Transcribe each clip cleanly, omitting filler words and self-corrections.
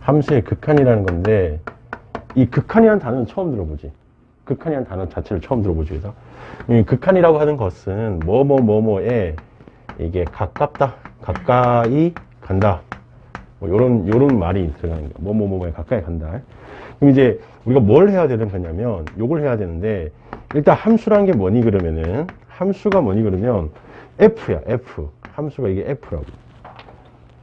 함수의 극한이라는 건데, 이 극한이라는 단어는 처음 들어보지. 극한이라는 단어 자체를 처음 들어보지. 그래서 이 극한이라고 하는 것은 뭐뭐뭐뭐에 이게 가깝다, 가까이 간다, 뭐 요런 말이 들어가는 거야. 뭐뭐뭐뭐에 가까이 간다. 그럼 이제 우리가 뭘 해야 되는 거냐면 요걸 해야 되는데, 일단 함수라는 게 뭐니 그러면은, 함수가 뭐니 그러면 f야. f. 함수가 이게 f라고.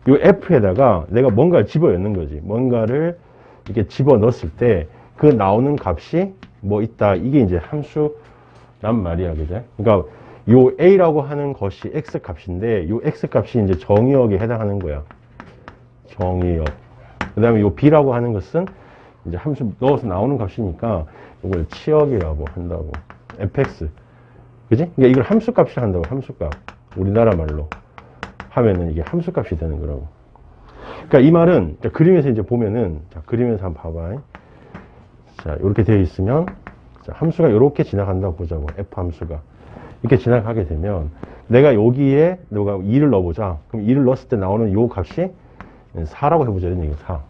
요 f에다가 내가 뭔가를 집어넣는 거지. 뭔가를 이렇게 집어넣었을 때 그 나오는 값이 뭐 있다. 이게 이제 함수란 말이야. 그죠? 그러니까 요 a라고 하는 것이 x 값인데, 요 x 값이 이제 정의역에 해당하는 거야. 정의역. 그 다음에 요 b라고 하는 것은 이제 함수 넣어서 나오는 값이니까 이걸 치역이라고 한다고. fx. 그지? 그러니까 이걸 함수값이라 한다고. 함수값. 우리나라 말로 하면은 이게 함수값이 되는 거라고. 그러니까 이 말은, 자, 그림에서 이제 보면은, 자, 그림에서 한번 봐봐. 자, 이렇게 되어 있으면, 자, 함수가 이렇게 지나간다고 보자고. f 함수가 이렇게 지나가게 되면, 내가 여기에 너가 2를 넣어보자. 그럼 2를 넣었을 때 나오는 요 값이 4라고 해보자. 이런 얘기 4.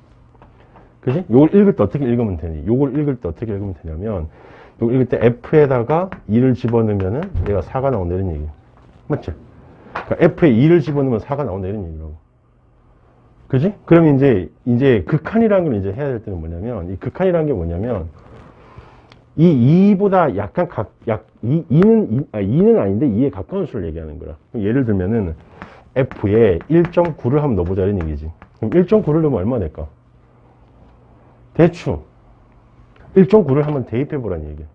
그지? 요걸 읽을 때 어떻게 읽으면 되니? 요걸 읽을 때 어떻게 읽으면 되냐면, 요걸 읽을 때 f에다가 2를 집어넣으면은 얘가 4가 나온다. 이런 얘기. 맞지? 그러니까 f에 2를 집어넣으면 4가 나온다. 이런 얘기라고. 그지? 그러면 이제 극한이라는 걸 이제 해야 될 때는 뭐냐면, 이 극한이라는 게 뭐냐면, 이 2보다 약간 2는 아닌데 2에 가까운 수를 얘기하는 거라. 예를 들면은 f에 1.9를 한번 넣어보자. 이런 얘기지. 그럼 1.9를 넣으면 얼마 될까? 대충 1.9를 한번 대입해보라는 얘기야.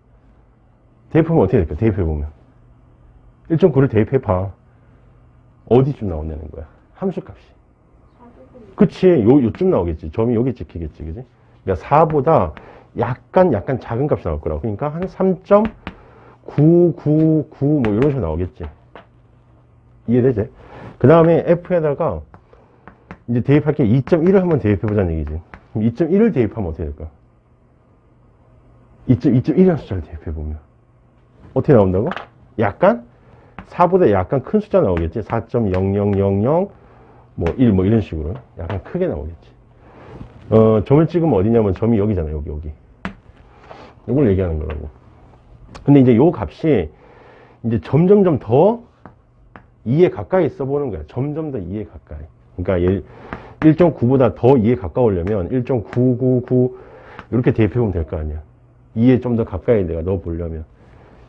대입하면 어떻게 될까? 대입해보면 1.9를 대입해봐. 어디쯤 나온다는 거야? 함수값이. 그치, 요쯤 나오겠지. 점이 여기 찍히겠지. 그지? 그러니까 4보다 약간 작은 값이 나올 거라고. 그러니까 한 3.999 뭐 이런 식으로 나오겠지. 이해되지? 그 다음에 f에다가 이제 대입할 게 2.1을 한번 대입해보자는 얘기지. 그럼 2.1을 대입하면 어떻게 될까? 2.1이라는 숫자를 대입해보면 어떻게 나온다고? 약간 4보다 약간 큰 숫자 나오겠지. 4.0000 뭐 1 뭐 이런 식으로 약간 크게 나오겠지. 점을 찍으면 어디냐면 점이 여기잖아. 여기. 이걸 얘기하는 거라고. 근데 이제 요 값이 이제 점점점 더 2에 가까이 써보는 거야. 점점 더 2에 가까이. 그러니까 1.9보다 더 2에 가까우려면 1.999 이렇게 대입해보면 될 거 아니야. 2에 좀 더 가까이 내가 넣어보려면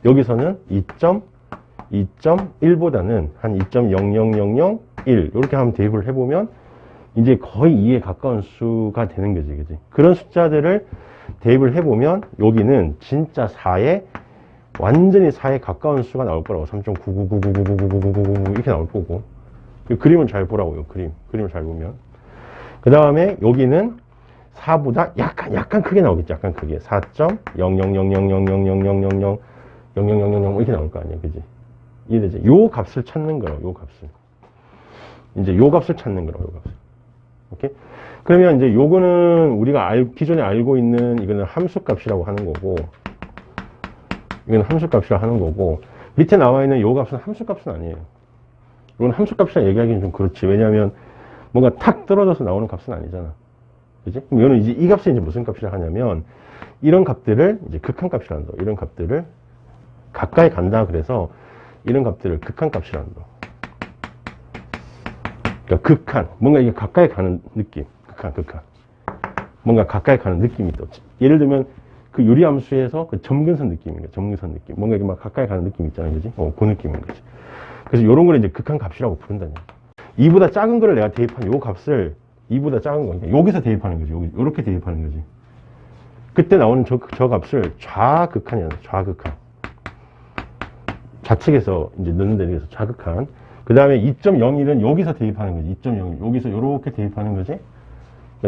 여기서는 2.1보다는 한 2.0001 이렇게 한번 대입을 해보면 이제 거의 2에 가까운 수가 되는 거지. 그지? 그런 숫자들을 대입을 해보면 여기는 진짜 4에 완전히 4에 가까운 수가 나올 거라고. 3.999999999 이렇게 나올 거고. 그림을 잘 보라고요. 그림을 잘 보면. 그 다음에 여기는 4보다 약간 크게 나오겠지. 약간 크게. 4.00000000000000 이렇게 나올 거 아니야. 그지? 이해되지? 요 값을 찾는 거라고. 요 값을. 이제 요 값을 찾는 거라고. 요 값을. 오케이? 그러면 이제 요거는 우리가 기존에 알고 있는 이거는 함수값이라고 하는 거고, 이거는 함수값이라고 하는 거고, 밑에 나와 있는 요 값은 함수값은 아니에요. 이건 함수값이라 얘기하기는 좀 그렇지. 왜냐하면 뭔가 탁 떨어져서 나오는 값은 아니잖아. 그지? 그럼 이거는 이제 이 값이 이제 무슨 값이라 하냐면, 이런 값들을 이제 극한값이라 한다. 이런 값들을 가까이 간다. 그래서 이런 값들을 극한값이라 한다. 그러니까 극한. 뭔가 이게 가까이 가는 느낌. 극한. 뭔가 가까이 가는 느낌이 있다. 예를 들면 그 유리함수에서 그 점근선 느낌인가. 점근선 느낌. 뭔가 이게 막 가까이 가는 느낌 있잖아요. 그지? 그 느낌인 거지. 그래서 이런 거를 이제 극한값이라고 부른다냐. 2보다 작은 거를 내가 대입한 요 값을 2보다 작은 거. 그러니까 여기서 대입하는 거지. 요렇게 대입하는 거지. 그때 나오는 저 값을 좌극한이야. 좌극한. 좌측에서 이제 넣는 데 대해서 좌극한. 그 다음에 2.01은 여기서 대입하는 거지. 2.01. 여기서 요렇게 대입하는 거지.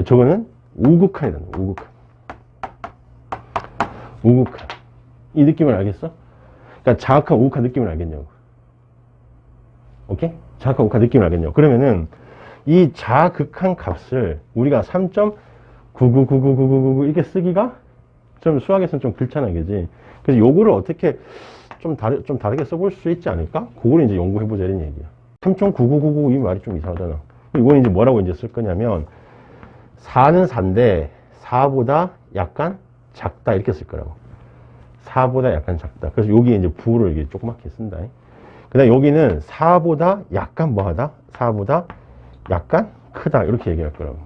저거는 우극한이라는 거야. 우극한. 이 느낌을 알겠어? 그러니까 좌극한, 우극한 느낌을 알겠냐고. 오케이? 좌극한, 우극한 느낌을 알겠냐고. 그러면은 이 좌극한 값을 우리가 3.9999999 이렇게 쓰기가 좀 수학에서는 좀 그렇잖아. 그지? 그래서 요거를 어떻게 좀 다르게 써볼 수 있지 않을까? 그걸 이제 연구해보자 이런 얘기야. 3.9999 이 말이 좀 이상하잖아. 이거는 이제 뭐라고 이제 쓸 거냐면 4는 4인데 4보다 약간 작다 이렇게 쓸 거라고. 4보다 약간 작다. 그래서 여기에 이제 부를 이게 조그맣게 쓴다. 그 다음에 여기는 4보다 약간 뭐하다? 4보다 약간 크다. 이렇게 얘기할 거라고.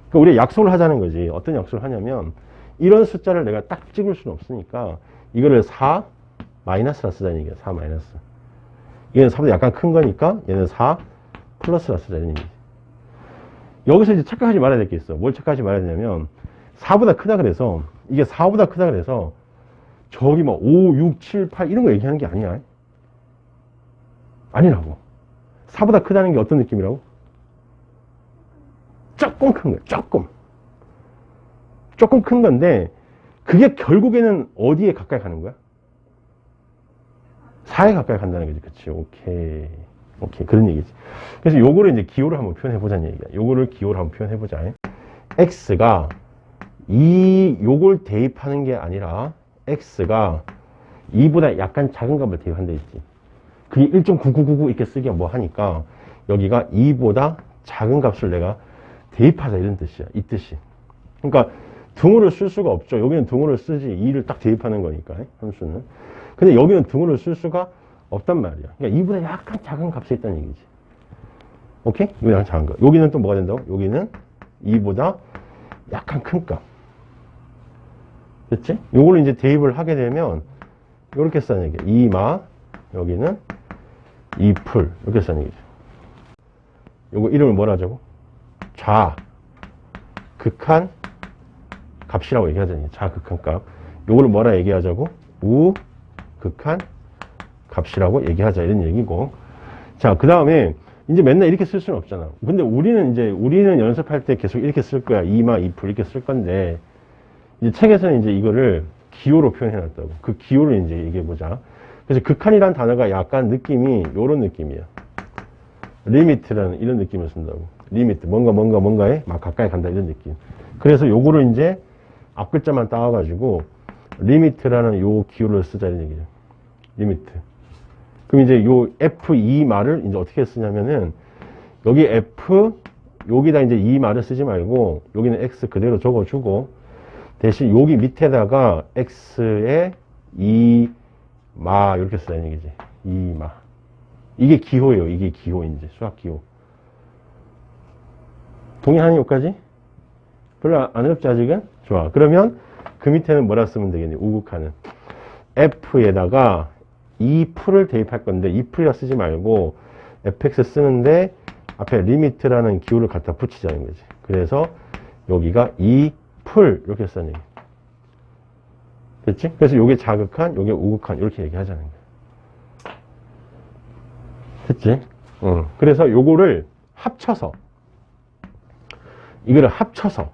그러니까 우리가 약속을 하자는 거지. 어떤 약속을 하냐면 이런 숫자를 내가 딱 찍을 수는 없으니까 이거를 4 마이너스라 쓰자는 얘기야. 4 마이너스. 얘는 4보다 약간 큰 거니까 얘는 4 플러스라 쓰자는 얘기지. 여기서 이제 착각하지 말아야 될 게 있어. 뭘 착각하지 말아야 되냐면 4보다 크다 그래서 이게 4보다 크다 그래서 저기 뭐 5, 6, 7, 8 이런 거 얘기하는 게 아니야. 아니라고. 4보다 크다는 게 어떤 느낌이라고? 조금 큰 거야. 조금 큰 건데 그게 결국에는 어디에 가까이 가는 거야? 4에 가까이 간다는 거지. 그치? 오케이. 그런 얘기지. 그래서 요거를 이제 기호를 한번 표현해 보자는 얘기야. 요거를 기호를 한번 표현해 보자. x가 요걸 대입하는 게 아니라 x가 2보다 약간 작은 값을 대입한다 했지. 그게 1.9999 이렇게 쓰기가 뭐 하니까 여기가 2보다 작은 값을 내가 대입하자 이런 뜻이야. 이 뜻이. 그러니까 등호를 쓸 수가 없죠. 여기는 등호를 쓰지 2를 딱 대입하는 거니까 함수는. 근데 여기는 등호를 쓸 수가 없단 말이야. 그러니까 2보다 약간 작은 값이 있다는 얘기지. 오케이? 이거 약간 작은 거. 여기는 또 뭐가 된다고? 여기는 2보다 약간 큰 값. 됐지? 요거를 이제 대입을 하게 되면 이렇게 쓰는 얘기야. 2마 여기는 2풀 이렇게 쓰는 얘기죠. 요거 이름을 뭐라 하자고? 극한 값이라고 얘기하자는 얘기야. 좌극한 값. 요거를 뭐라 얘기하자고? 우극한 값이라고 얘기하자 이런 얘기고. 자, 그 다음에 이제 맨날 이렇게 쓸 수는 없잖아. 근데 우리는 연습할 때 계속 이렇게 쓸 거야. 2마 2풀 이렇게 쓸 건데 이제 책에서는 이제 이거를 기호로 표현해 놨다고. 그 기호를 이제 얘기해 보자. 그래서 극한이라는 단어가 약간 느낌이 요런 느낌이야. 리미트라는 이런 느낌을 쓴다고. 리미트. 뭔가에 막 가까이 간다 이런 느낌. 그래서 요거를 이제 앞 글자만 따와가지고 리미트라는 요 기호를 쓰자 이런 얘기죠. 리미트. 그럼 이제 요 F2 말을 이제 어떻게 쓰냐면은 여기 F 여기다 이제 2 말을 쓰지 말고 여기는 X 그대로 적어주고 대신 여기 밑에다가 X에 2마 이렇게 쓰자는 얘기지. 2마. 이게 기호예요. 이게 기호 이제 수학 기호. 동의하는 여기까지? 별로 안 어렵지 아직은? 좋아. 그러면 그 밑에는 뭐라 쓰면 되겠니? 우극하는 F에다가 2풀을 대입할 건데 2풀이라 쓰지 말고 fx 쓰는데 앞에 리미트라는 기호를 갖다 붙이자는 거지. 그래서 여기가 2풀 이렇게 쓰는 얘기. 됐지? 그래서 요게 자극한, 요게 우극한 이렇게 얘기하자는 거야. 됐지? 그래서 요거를 합쳐서 이걸 합쳐서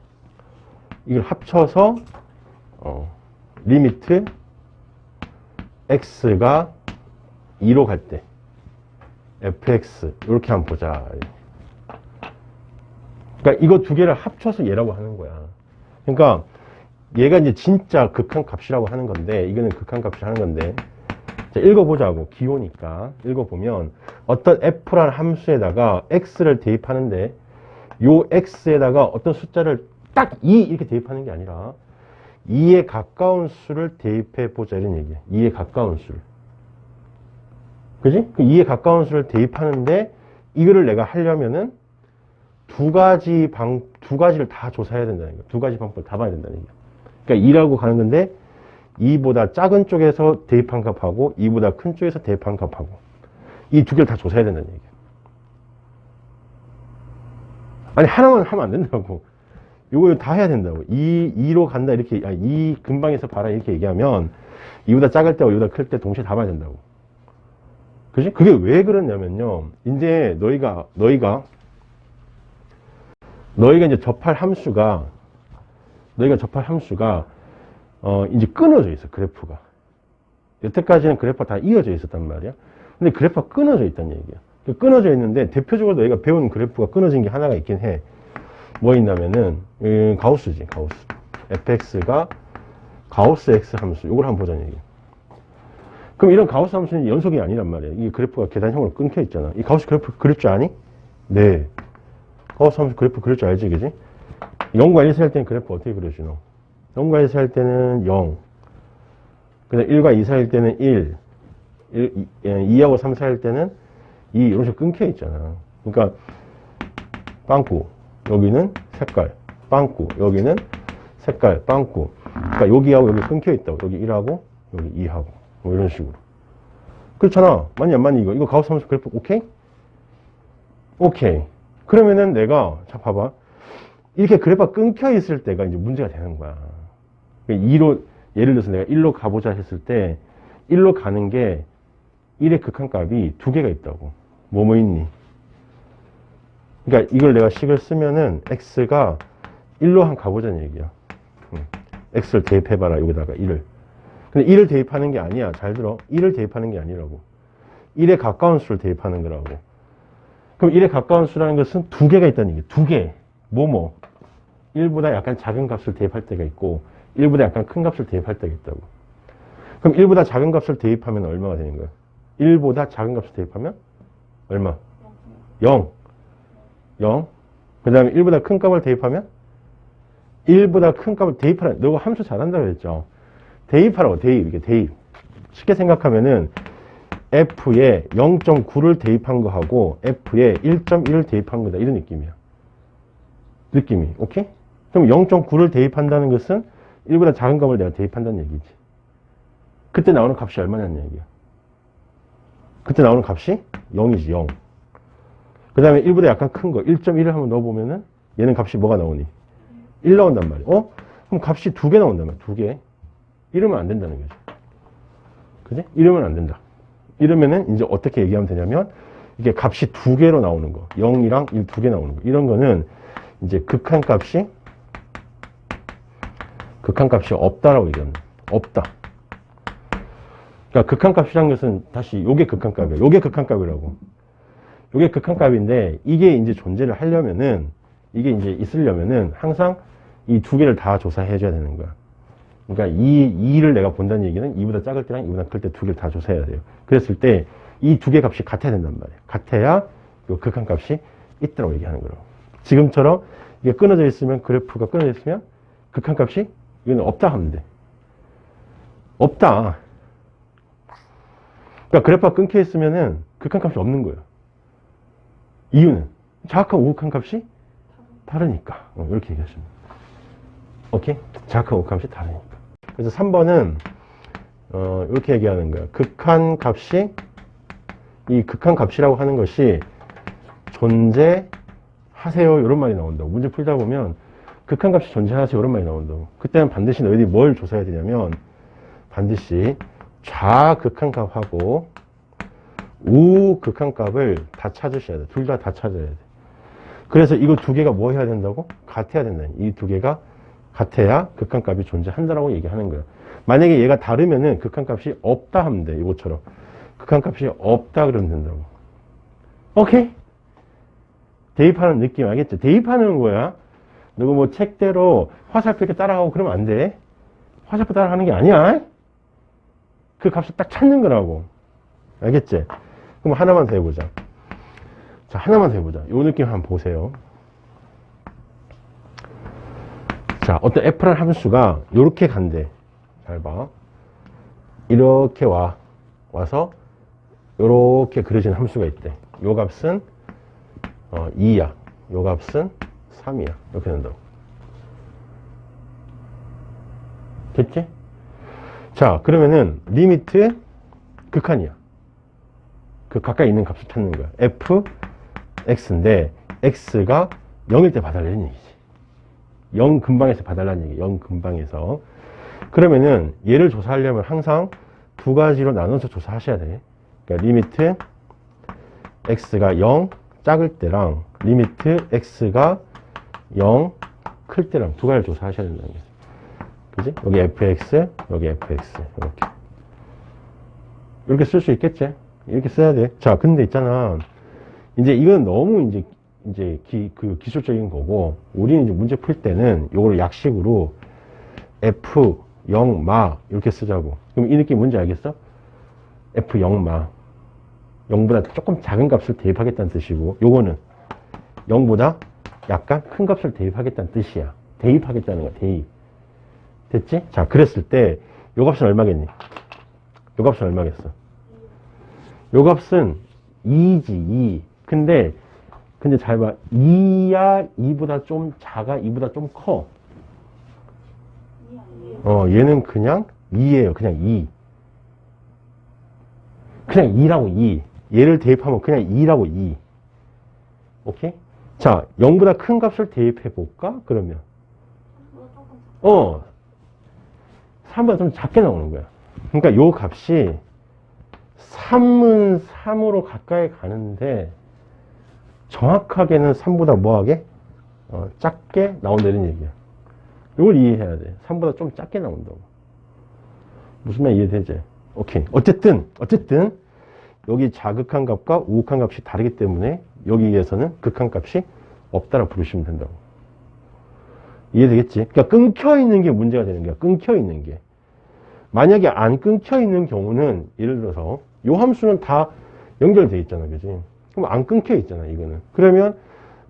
리미트 x가 2로 갈 때 fx 이렇게 한번 보자. 그러니까 이거 두 개를 합쳐서 얘라고 하는 거야. 그러니까 얘가 이제 진짜 극한 값이라고 하는 건데 이거는 극한 값이 하는 건데 자, 읽어보자고. 기호니까 읽어보면 어떤 f라는 함수에다가 x를 대입하는데 요 x에다가 어떤 숫자를 딱 2 이렇게 대입하는 게 아니라 2에 가까운 수를 대입해 보자 이런 얘기야. 2에 가까운 수를. 그지? 그 2에 가까운 수를 대입하는데 이거를 내가 하려면은 두 가지를 다 조사해야 된다는 거야. 두 가지 방법을 다 봐야 된다는 얘기야. 그러니까 2라고 가는 건데 2보다 작은 쪽에서 대입한 값하고 2보다 큰 쪽에서 대입한 값하고 이 두 개를 다 조사해야 된다는 얘기야. 아니 하나만 하면 안 된다고. 이거 다 해야 된다고. 2로 간다 이렇게 2 근방에서 봐라 이렇게 얘기하면 2보다 작을 때와 2보다 클 때 동시에 다 봐야 된다고. 그지? 그게 왜 그러냐면요. 이제 너희가 이제 접할 함수가 이제 끊어져 있어. 그래프가. 여태까지는 그래프가 다 이어져 있었단 말이야. 근데 그래프가 끊어져 있다는 얘기야. 끊어져 있는데 대표적으로 너희가 배우는 그래프가 끊어진 게 하나가 있긴 해. 뭐 있냐면은 가우스지. 가우스. fx가 가우스 x 함수. 이걸 한번 보자는 얘기야. 그럼 이런 가우스 함수는 연속이 아니란 말이야. 이 그래프가 계단형으로 끊겨 있잖아. 이 가우스 그래프 그릴 줄 아니? 네. 가우스 함수 그래프 그릴 줄 알지, 그지? 0과 1 살 때는 그래프 어떻게 그려주노? 0과 1 살 때는 0. 그다음 1과 2 사이일 때는 1. 2하고 3 사이일 때는 2. 이런 식으로 끊겨 있잖아. 그러니까, 빵꾸. 여기는 색깔. 빵꾸. 여기는 색깔. 빵꾸. 그러니까 여기하고 여기 끊겨 있다고. 여기 1하고, 여기 2하고. 뭐 이런 식으로. 그렇잖아. 맞니, 안 맞니, 이거? 이거 가우스 함수 그래프 오케이? 오케이. 그러면은 내가, 자, 봐봐. 이렇게 그래프가 끊겨 있을 때가 이제 문제가 되는 거야. 2로, 예를 들어서 내가 1로 가보자 했을 때, 1로 가는 게 1의 극한값이 두 개가 있다고. 뭐뭐 있니? 그러니까 이걸 내가 식을 쓰면은 x가 1로 한 가보자는 얘기야. x를 대입해봐라, 여기다가 1을. 근데 1을 대입하는 게 아니야. 잘 들어. 1을 대입하는 게 아니라고. 1에 가까운 수를 대입하는 거라고. 그럼 1에 가까운 수라는 것은 두 개가 있다는 얘기야. 두 개. 뭐뭐. 1보다 약간 작은 값을 대입할 때가 있고 1보다 약간 큰 값을 대입할 때가 있다고. 그럼 1보다 작은 값을 대입하면 얼마가 되는 거야? 1보다 작은 값을 대입하면 얼마? 0. 0. 그 다음에 1보다 큰 값을 대입하면 1보다 큰 값을 대입하라. 너가 함수 잘한다고 그랬죠? 대입하라고. 대입. 이게 대입. 쉽게 생각하면은 F에 0.9를 대입한 거하고 F에 1.1을 대입한 거다. 이런 느낌이야. 느낌이. 오케이? 그럼 0.9를 대입한다는 것은 1보다 작은 값을 내가 대입한다는 얘기지. 그때 나오는 값이 얼마냐는 얘기야. 그때 나오는 값이 0이지, 0. 그 다음에 1보다 약간 큰 거, 1.1을 한번 넣어보면은 얘는 값이 뭐가 나오니? 1 나온단 말이야. 그럼 값이 두 개 나온단 말이야. 두 개. 이러면 안 된다는 거지. 그지? 이러면 안 된다. 이러면은 이제 어떻게 얘기하면 되냐면 이게 값이 두 개로 나오는 거. 0이랑 1 두 개 나오는 거. 이런 거는 이제 극한값이 없다라고 얘기합니다. 없다. 그러니까 극한값이란 것은 다시 요게 극한값이야. 요게 극한값이라고. 요게 극한값인데 이게 이제 존재를 하려면은 이게 이제 있으려면은 항상 이 두 개를 다 조사해 줘야 되는 거야. 그러니까 이 2를 내가 본다는 얘기는 2보다 작을 때랑 2보다 클 때 두 개를 다 조사해야 돼요. 그랬을 때 이 두 개 값이 같아야 된단 말이에요. 같아야 요 극한값이 있다고 얘기하는 거라고. 지금처럼 이게 끊어져 있으면 그래프가 끊어져 있으면 극한값이 이거는 없다 하면 돼. 없다. 그러니까 그래프가 끊겨 있으면은 극한값이 없는 거예요. 이유는 자악하고 우극한값이 다르니까. 이렇게 얘기하시면 돼요. 오케이? 자악하고 우극한값이 다르니까. 그래서 3번은 이렇게 얘기하는 거예요. 극한값이 이 극한값이라고 하는 것이 존재하세요 이런 말이 나온다고. 문제 풀다 보면 극한값이 존재하세요 이런 말이 나온다고. 그때는 반드시 너희들이 뭘 조사해야 되냐면 반드시 좌극한값하고 우극한값을 다 찾으셔야 돼. 둘 다 찾아야 돼. 그래서 이거 두 개가 뭐 해야 된다고? 같아야 된다. 이 두 개가 같아야 극한값이 존재한다라고 얘기하는 거야. 만약에 얘가 다르면은 극한값이 없다 하면 돼. 이것처럼. 극한값이 없다 그러면 된다고. 오케이? 대입하는 느낌 알겠죠? 대입하는 거야. 누구 뭐 책대로 화살표 이렇게 따라가고 그러면 안 돼. 화살표 따라가는 게 아니야. 그 값을 딱 찾는 거라고. 알겠지? 그럼 하나만 더 해보자. 자, 하나만 더 해보자. 요 느낌 한번 보세요. 자, 어떤 F라는 함수가 요렇게 간대. 잘 봐. 이렇게 와서 요렇게 그려진 함수가 있대. 요 값은 2야. 요 값은 3이야. 이렇게 된다고. 됐지? 자, 그러면은 리미트 극한이야. 그 가까이 있는 값을 찾는 거야. f, x인데 x가 0일 때 봐달라는 얘기지. 0 근방에서 봐달라는 얘기. 0 근방에서. 그러면은 얘를 조사하려면 항상 두 가지로 나눠서 조사하셔야 돼. 그러니까 리미트 x가 0 작을 때랑 리미트 x가 0 클 때랑 두 가지를 조사하셔야 된다는 거지. 그지? 여기 fx, 여기 fx. 이렇게 쓸 수 있겠지? 이렇게 써야 돼. 자, 근데 있잖아. 이제 이건 너무 이제 기술적인 거고, 우리는 이제 문제 풀 때는 요거를 약식으로 f 0 마 이렇게 쓰자고. 그럼 이 느낌 뭔지 알겠어? f 0 마. 0보다 조금 작은 값을 대입하겠다는 뜻이고, 요거는 0보다 약간 큰 값을 대입하겠다는 뜻이야. 대입하겠다는 거야, 대입. 됐지? 자, 그랬을 때, 요 값은 얼마겠니? 요 값은 얼마겠어? 요 값은 2지, 2. 근데 잘 봐. 2야, 2보다 좀 작아, 2보다 좀 커. 얘는 그냥 2예요. 그냥 2. 그냥 2라고 2. 얘를 대입하면 그냥 2라고 2. 오케이? 자, 0보다 큰 값을 대입해 볼까? 그러면 3보다 좀 작게 나오는 거야. 그러니까 요 값이 3은 3으로 가까이 가는데 정확하게는 3보다 뭐하게? 작게 나온다는 얘기야. 이걸 이해해야 돼. 3보다 좀 작게 나온다고. 무슨 말 이해되지? 오케이. 어쨌든 여기 자극한 값과 우극한 값이 다르기 때문에 여기에서는 극한 값이 없다라고 부르시면 된다고. 이해되겠지? 그러니까 끊겨 있는 게 문제가 되는 거야. 끊겨 있는 게. 만약에 안 끊겨 있는 경우는 예를 들어서 요 함수는 다 연결돼 있잖아. 그지? 그럼 안 끊겨 있잖아. 이거는. 그러면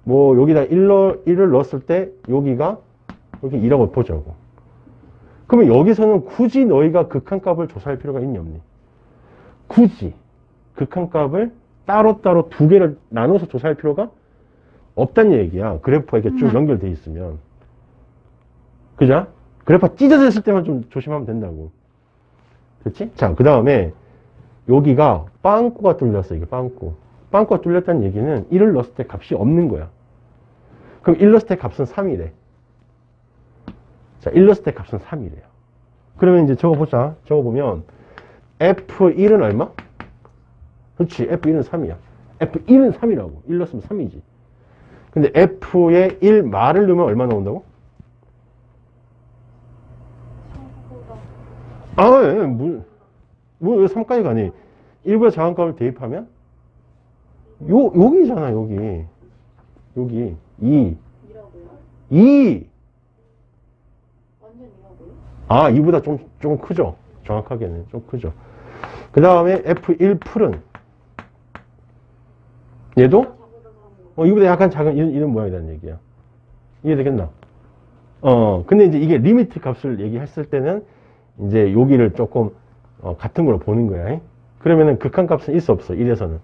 뭐 여기다 1을 넣었을 때 여기가 여기 2라고 보자고. 그러면 여기서는 굳이 너희가 극한값을 조사할 필요가 있니 없니? 굳이 극한값을 따로따로 두 개를 나눠서 조사할 필요가 없다는 얘기야. 그래프가 이렇게 쭉 연결돼 있으면. 그죠? 그래프가 찢어져 있을 때만 좀 조심하면 된다고. 됐지? 자, 그 다음에 여기가 빵꾸가 뚫렸어. 이게 빵꾸. 빵꾸가 뚫렸다는 얘기는 1을 넣었을 때 값이 없는 거야. 그럼 1 넣었을 때 값은 3이래. 자, 1 넣었을 때 값은 3이래요. 그러면 이제 적어보자. 적어보면 F1은 얼마? 그렇지. F1은 3이야. F1은 3이라고. 1 넣었으면 3이지. 근데 F에 1 말을 넣으면 얼마 나온다고? 예. 왜 3까지 가니? 1보다 작은 값을 대입하면? 여기잖아, 여기. 2. 2! 완전 2라고요? 2보다 좀 크죠? 정확하게는 좀 크죠. 그 다음에 F1 풀은 얘도? 이보다 약간 작은 이런 모양이라는 얘기야. 이해되겠나? 근데 이제 이게 리미트 값을 얘기했을 때는 이제 여기를 조금 같은 걸로 보는 거야. 그러면은 극한 값은 있어 없어? 1에서는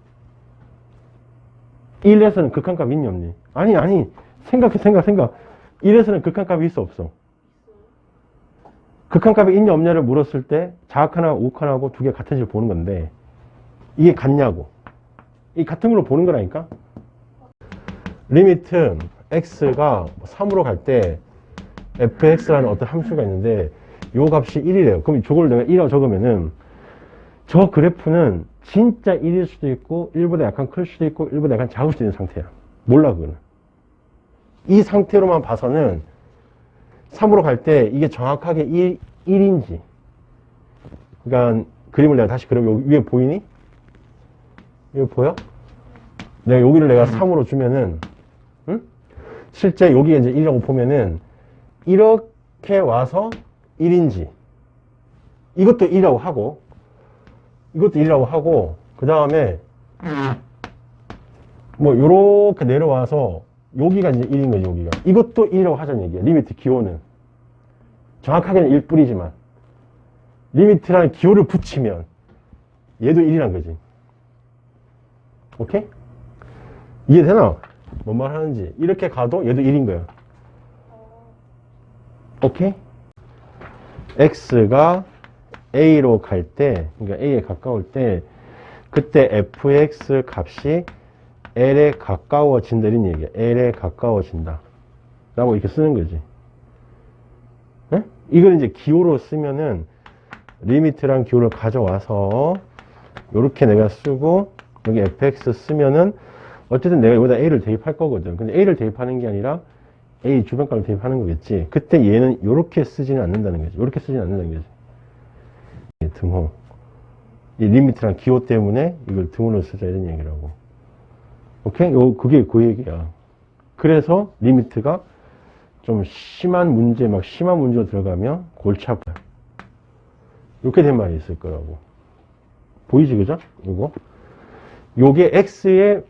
극한 값 있니 없니? 아니 생각 1에서는 극한 값이 있어 없어? 극한 값이 있냐 없냐를 물었을 때 자악하나 우극하나하고 두 개 같은 식으로 보는 건데 이게 같냐고. 이 같은 걸로 보는 거라니까. 리미트 x가 3으로 갈 때 fx라는 어떤 함수가 있는데 요 값이 1이래요. 그럼 저걸 내가 1이라고 적으면은 저 그래프는 진짜 1일 수도 있고 1보다 약간 클 수도 있고 1보다 약간 작을 수도 있는 상태야. 몰라 그거는. 이 상태로만 봐서는 3으로 갈 때 이게 정확하게 1인지 그러니까 그림을 내가 다시 그럼 여기 위에 보이니? 이거 보여? 내가 여기를 내가 3으로 주면은 응? 실제 여기에 이제 1이라고 보면은 이렇게 와서 1인지 이것도 1이라고 하고 이것도 1이라고 하고 그 다음에 뭐 요렇게 내려와서 여기가 이제 1인 거지 여기가 이것도 1이라고 하자는 얘기야. 리미트 기호는 정확하게는 1뿐이지만 리미트라는 기호를 붙이면 얘도 1이란 거지. 오케이? 이해되나? 뭔 말 하는지. 이렇게 가도 얘도 1인 거야. 오케이? x가 a로 갈 때, 그러니까 a에 가까울 때, 그때 fx 값이 l에 가까워진다 이런 얘기야. l에 가까워진다 라고 이렇게 쓰는 거지. 네? 이걸 이제 기호로 쓰면은 리미트랑 기호를 가져와서 이렇게 내가 쓰고 여기 fx 쓰면은 어쨌든 내가 여기다 a를 대입할 거거든. 근데 a를 대입하는 게 아니라 a 주변값을 대입하는 거겠지. 그때 얘는 이렇게 쓰지는 않는다는 거지. 이렇게 쓰지는 않는다는 거지. 등호. 이 리미트랑 기호 때문에 이걸 등호로 쓰자 이런 얘기라고. 오케이? 그게 그 얘기야. 그래서 리미트가 좀 심한 문제로 들어가면 골치 아파요. 이렇게 된 말이 있을 거라고. 보이지, 그죠? 요게 x의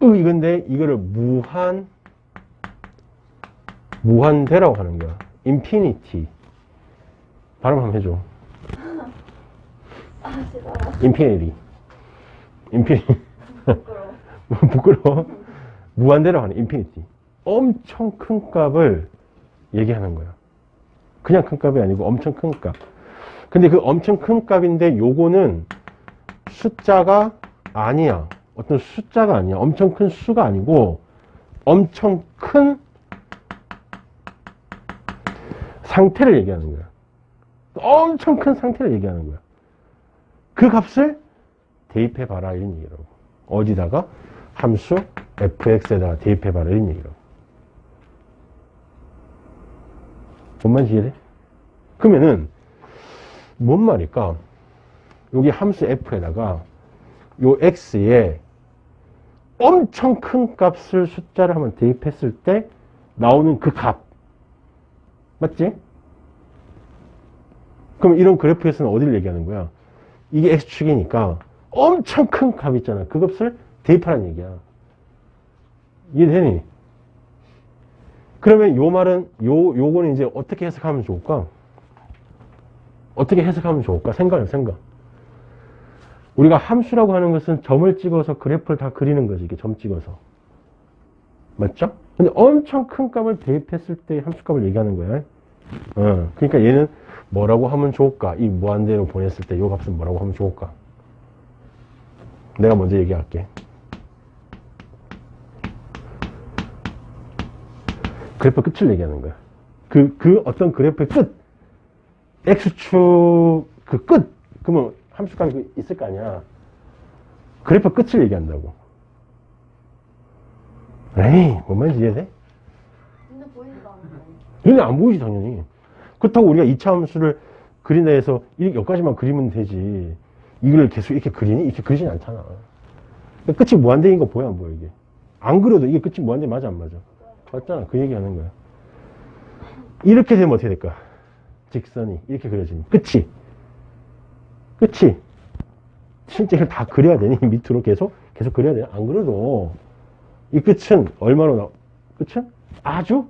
이건데 이거를 무한 무한대라고 하는 거야. 인피니티. 발음 한번 해줘. 아, 싫어. 인피니티. 인피니티. 부끄러워. 부끄러워. 무한대라고 하는 인피니티. 엄청 큰 값을 얘기하는 거야. 그냥 큰 값이 아니고 엄청 큰 값. 근데 그 엄청 큰 값인데 요거는 숫자가 아니야. 어떤 숫자가 아니야. 엄청 큰 수가 아니고 엄청 큰 상태를 얘기하는 거야. 엄청 큰 상태를 얘기하는 거야. 그 값을 대입해봐라 이런 얘기라고. 어디다가? 함수 fx에다가 대입해봐라 이런 얘기라고. 뭔 말인지 이해돼? 그러면은 뭔 말일까? 여기 함수 f에다가 요 x에 엄청 큰 값을 숫자를 한번 대입했을 때 나오는 그 값. 맞지? 그럼 이런 그래프에서는 어디를 얘기하는 거야? 이게 x축이니까 엄청 큰 값 있잖아. 그 값을 대입하라는 얘기야. 이해되니? 그러면 요 말은, 요거는 이제 어떻게 해석하면 좋을까? 어떻게 해석하면 좋을까? 생각해, 생각. 우리가 함수라고 하는 것은 점을 찍어서 그래프를 다 그리는 거지. 이게 점 찍어서. 맞죠? 근데 엄청 큰 값을 대입했을 때 함수값을 얘기하는 거야. 그러니까 얘는 뭐라고 하면 좋을까? 이 무한대로 보냈을 때 이 값은 뭐라고 하면 좋을까? 내가 먼저 얘기할게. 그래프 끝을 얘기하는 거야. 그 어떤 그래프의 끝. X축 그 끝. 그러면 함수값이 있을 거 아니야. 그래프 끝을 얘기한다고. 에이, 뭔 말인지 이해돼? 근데 보이지도 않는데. 근데 안 보이지, 당연히. 그렇다고 우리가 2차 함수를 그린다 해서 여기까지만 그리면 되지. 이걸 계속 이렇게 그리니? 이렇게 그리진 않잖아. 끝이 무한대인 거 보여, 안 보여, 이게? 안 그려도 이게 끝이 무한대 맞아, 안 맞아? 맞잖아. 그 얘기 하는 거야. 이렇게 되면 어떻게 될까? 직선이 이렇게 그려지니. 끝이. 진짜 이걸 다 그려야 되니? 밑으로 계속 그려야 되니? 안 그려도 이 끝은 얼마로 나와? 끝은? 아주?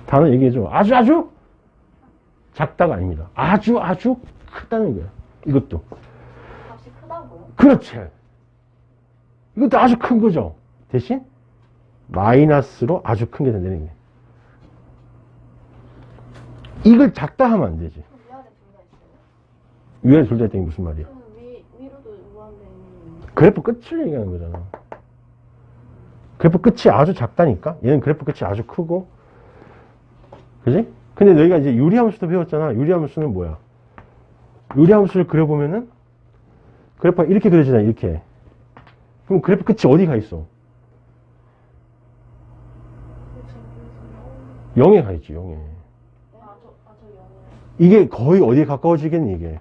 단어 얘기해줘. 아주? 작다가 아닙니다. 아주 크다는 거야. 이것도. 값이 크다고요? 그렇지. 이것도 아주 큰 거죠. 대신 마이너스로 아주 큰 게 된다는 게. 이걸 작다 하면 안 되지. 그럼 위아래 둘 다 있어요? 위에 둘 다 있다는 게 무슨 말이야? 그럼 위로도 무한대 있는. 그래프 끝을 얘기하는 거잖아. 그래프 끝이 아주 작다니까? 얘는 그래프 끝이 아주 크고. 그지? 근데 너희가 이제 유리함수도 배웠잖아. 유리함수는 뭐야? 유리함수를 그려보면은 그래프가 이렇게 그려지잖아. 이렇게. 그럼 그래프 끝이 어디 가 있어? 0에 가 있지. 0에. 저 0이요. 이게 거의 어디에 가까워지겠니 이게?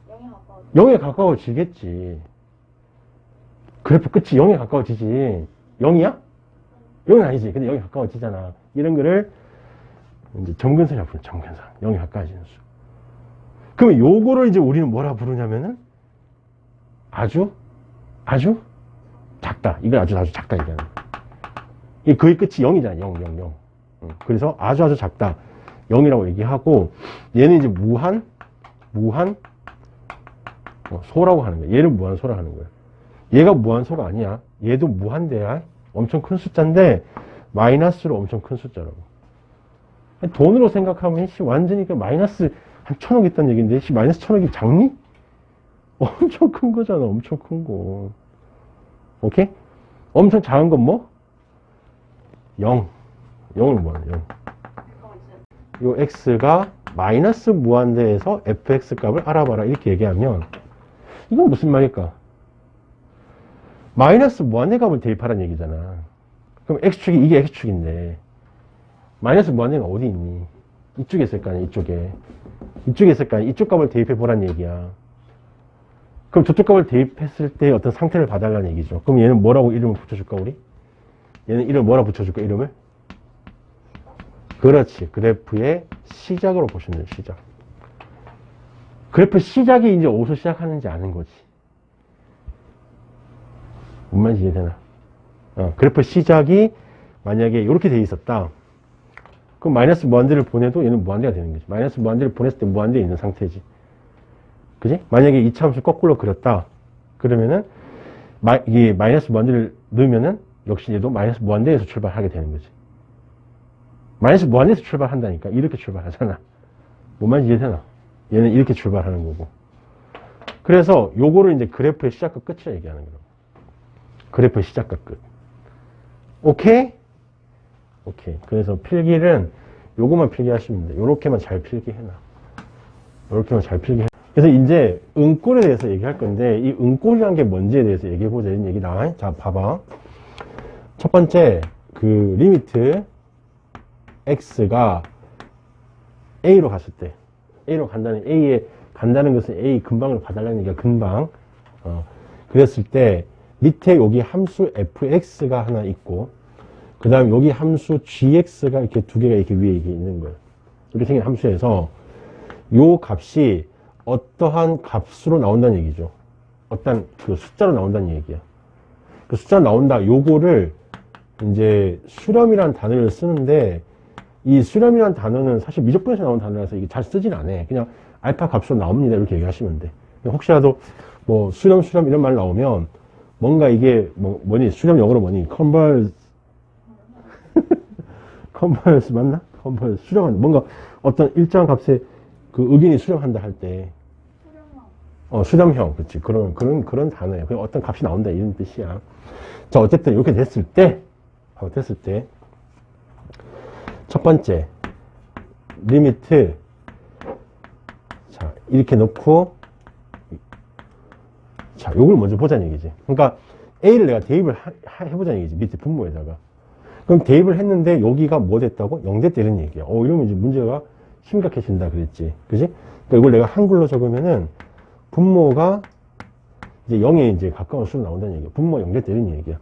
0에 가까워. 0에 가까워지겠지. 그래프 끝이 0에 가까워지지. 0이야? 0은 아니지. 근데 0에 가까워지잖아. 이런 거를 이제 점근선이라고 부르는 점근선. 0에 가까워지는 수. 그러면 요거를 이제 우리는 뭐라 부르냐면은 아주 작다. 이걸 아주 작다 얘기하는 거야. 이 거의 끝이 0이잖아. 0. 그래서 아주 작다. 0이라고 얘기하고 얘는 이제 무한 소라고 하는 거야. 얘는 무한소라고 하는 거야. 얘가 무한소가 아니야. 얘도 무한대야. 엄청 큰 숫자인데 마이너스로 엄청 큰 숫자라고. 돈으로 생각하면 완전히 그 마이너스 한 1000억 있다는 얘기인데 마이너스 1000억이 작니? 엄청 큰 거잖아. 엄청 큰 거. 오케이? 엄청 작은 건 뭐? 0. 0을 뭐하는 0. 요 x가 마이너스 무한대에서 fx 값을 알아봐라 이렇게 얘기하면 이건 무슨 말일까? 마이너스 무한대 값을 대입하라는 얘기잖아. 그럼 x축이 이게 x축인데 마이너스 무한대가 어디 있니? 이쪽에 있을 거 아니야. 이쪽에 있을 거 아니야. 이쪽 값을 대입해 보라는 얘기야. 그럼 저쪽 값을 대입했을 때 어떤 상태를 봐달라는 얘기죠. 그럼 얘는 뭐라고 이름을 붙여줄까 우리? 얘는 이름을 뭐라 붙여줄까 이름을? 그렇지. 그래프의 시작으로 보시면 돼요. 시작. 그래프 시작이 이제 어디서 시작하는지 아는 거지. 뭔 말인지 이해되나? 그래프 시작이 만약에 이렇게 돼 있었다. 그럼 마이너스 무한대를 보내도 얘는 무한대가 되는 거지. 마이너스 무한대를 보냈을 때 무한대에 있는 상태지. 그지? 만약에 이차함수 거꾸로 그렸다. 그러면은 이게 마이너스 무한대를 넣으면은 역시 얘도 마이너스 무한대에서 출발하게 되는 거지. 마이너스 무한대에서 출발한다니까. 이렇게 출발하잖아. 뭔 말인지 이해되나? 얘는 이렇게 출발하는 거고. 그래서 요거를 이제 그래프의 시작과 끝이라 얘기하는 거라고. 그래프의 시작과 끝. 오케이? 오케이. 그래서 필기는 요거만 필기하시면 돼. 요렇게만 잘 필기해놔. 요렇게만 잘 필기해. 그래서 이제 응꼴에 대해서 얘기할 건데, 이 응꼴이란 게 뭔지에 대해서 얘기해보자. 이런 얘기 나와. 자, 봐봐. 첫 번째, 그 리미트 x가 a로 갔을 때, a로 간다는, a에 간다는 것은 a 근방으로 가달라는 얘기가 근방. 그랬을 때, 밑에 여기 함수 fx가 하나 있고, 그 다음 여기 함수 gx가 이렇게 두 개가 이렇게 위에 이게 있는 거예요. 이렇게 생긴 함수에서 요 값이 어떠한 값으로 나온다는 얘기죠. 어떤 그 숫자로 나온다는 얘기야. 그 숫자 나온다. 요거를 이제 수렴이라는 단어를 쓰는데 이 수렴이라는 단어는 사실 미적분에서 나온 단어라서 이게 잘 쓰진 않아. 그냥 알파 값으로 나옵니다. 이렇게 얘기하시면 돼. 혹시라도 뭐 수렴 이런 말 나오면 뭔가 이게 뭐니 수렴 영어로 뭐니 컨버스 맞나? 컨버스 수렴한다. 뭔가 어떤 일정한 값에 그 의견이 수렴한다 할 때 수렴형 그렇지 그런 단어예요. 그냥 어떤 값이 나온다 이런 뜻이야. 자 어쨌든 이렇게 됐을 때 첫 번째 리미트 자 이렇게 놓고 자 요걸 먼저 보자는 얘기지. 그러니까 A를 내가 대입을 해보자는 얘기지. 밑에 분모에다가. 그럼 대입을 했는데 여기가 뭐 됐다고? 0 됐다 이런 얘기야. 이러면 이제 문제가 심각해진다 그랬지. 그지? 그러니까 이걸 내가 한글로 적으면은 분모가 이제 0에 이제 가까운 수로 나온다는 얘기야. 분모가 0 됐다 이런 얘기야.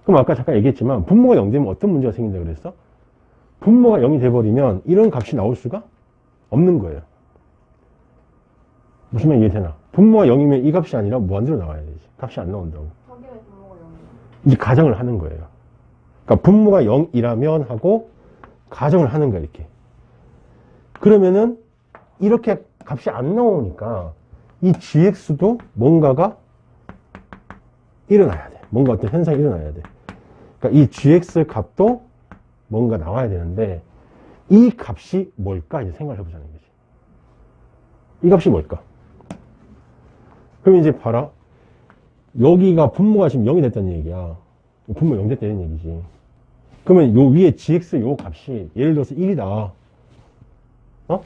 그럼 아까 잠깐 얘기했지만 분모가 0 되면 어떤 문제가 생긴다 그랬어? 분모가 0이 돼버리면 이런 값이 나올 수가 없는 거예요. 무슨 말 이해되나? 분모가 0이면 이 값이 아니라 무한대로 나와야 되지. 값이 안 나온다고. 저게 왜 분모가 0이에요? 이제 가정을 하는 거예요. 그러니까 분모가 0이라면 하고 가정을 하는 거야 이렇게. 그러면은 이렇게 값이 안 나오니까 이 gx도 뭔가가 일어나야 돼. 뭔가 어떤 현상이 일어나야 돼. 그러니까 이 gx 값도 뭔가 나와야 되는데 이 값이 뭘까 이제 생각을 해보자는 거지. 이 값이 뭘까? 그럼 이제 봐라. 여기가 분모가 지금 0이 됐다는 얘기야. 분모 0 됐다는 얘기지. 그러면 요 위에 gx 요 값이 예를 들어서 1이다.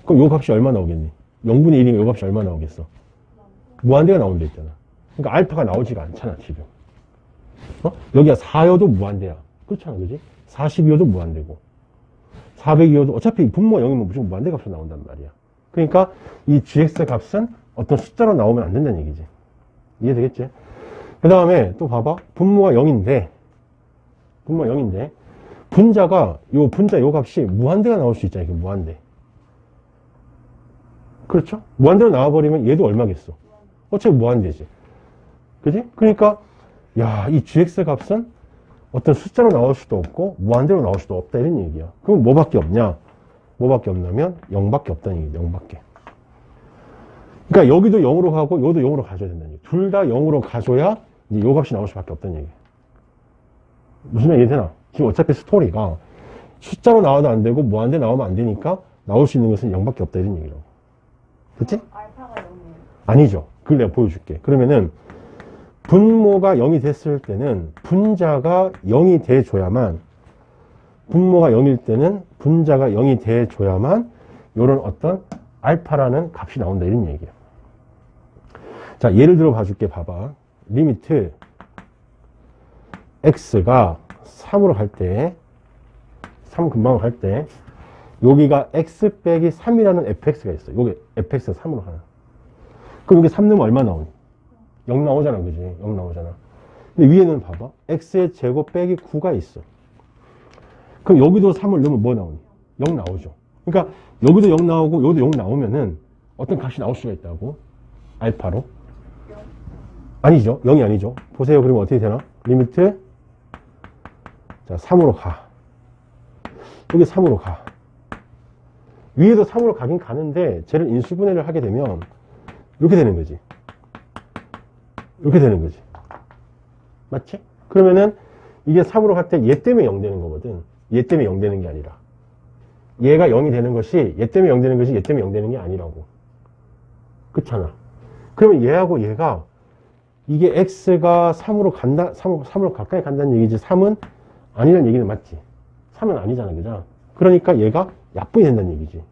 그럼 요 값이 얼마 나오겠니? 0분의 1이면 요 값이 얼마 나오겠어? 무한대가 나온다 했잖아. 그러니까 알파가 나오지가 않잖아 지금. 여기가 4여도 무한대야. 그렇잖아 그지? 42여도 무한대고 402여도 어차피 분모 0이면 무조건 무한대 값으로 나온단 말이야. 그러니까 이 gx 값은 어떤 숫자로 나오면 안 된다는 얘기지. 이해되겠지? 그 다음에 또 봐봐. 분모가 0인데 분자가 요 값이 무한대가 나올 수 있잖아. 이게 무한대. 그렇죠? 무한대로 나와버리면 얘도 얼마겠어? 어차피 무한대지. 그지? 그러니까 야, 이 gx 값은 어떤 숫자로 나올 수도 없고 무한대로 나올 수도 없다 이런 얘기야. 그럼 뭐밖에 없냐? 뭐밖에 없냐면 0밖에 없다는 얘기야. 0밖에. 그러니까 여기도 0으로 가고 여기도 0으로 가져야 된다는 얘기야. 둘 다 0으로 가져야 이제 요 값이 나올 수밖에 없다는 얘기야. 무슨 말 이해되나? 지금 어차피 스토리가 숫자로 나와도 안 되고 무한대 나오면 안 되니까 나올 수 있는 것은 0밖에 없다 이런 얘기라고. 그치? 알파가 0이에요. 아니죠. 그걸 내가 보여줄게. 그러면은 분모가 0이 됐을 때는 분자가 0이 돼줘야만 분모가 0일 때는 분자가 0이 돼줘야만 요런 어떤 알파라는 값이 나온다 이런 얘기야. 자 예를 들어 봐줄게. 봐봐. 리미트 x가 3으로 갈 때 3 금방으로 갈 때 여기가 x 빼기 3이라는 fx가 있어. 여기 fx가 3으로 가나. 그럼 여기 3 넣으면 얼마 나오니? 0 나오잖아. 그지? 0 나오잖아. 근데 위에는 봐봐. x의 제곱 빼기 9가 있어. 그럼 여기도 3을 넣으면 뭐 나오니? 0 나오죠. 그러니까 여기도 0 나오고 여기도 0 나오면은 어떤 값이 나올 수가 있다고? 알파로? 아니죠. 0이 아니죠. 보세요. 그러면 어떻게 되나? 리미트 자, 3으로 가. 여기 3으로 가. 위에도 3으로 가긴 가는데 쟤를 인수분해를 하게 되면 이렇게 되는 거지. 이렇게 되는 거지. 맞지? 그러면은 이게 3으로 갈 때 얘 때문에 0 되는 거거든. 얘 때문에 0 되는 게 아니라. 얘가 0이 되는 것이 얘 때문에 0 되는 것이 얘 때문에 0 되는 게 아니라고. 그렇잖아. 그러면 얘하고 얘가 이게 x가 3으로 간다, 3으로 가까이 간다는 얘기지 3은 아니라는 얘기는 맞지. 3은 아니잖아. 그죠? 그러니까 얘가 약분이 된다는 얘기지.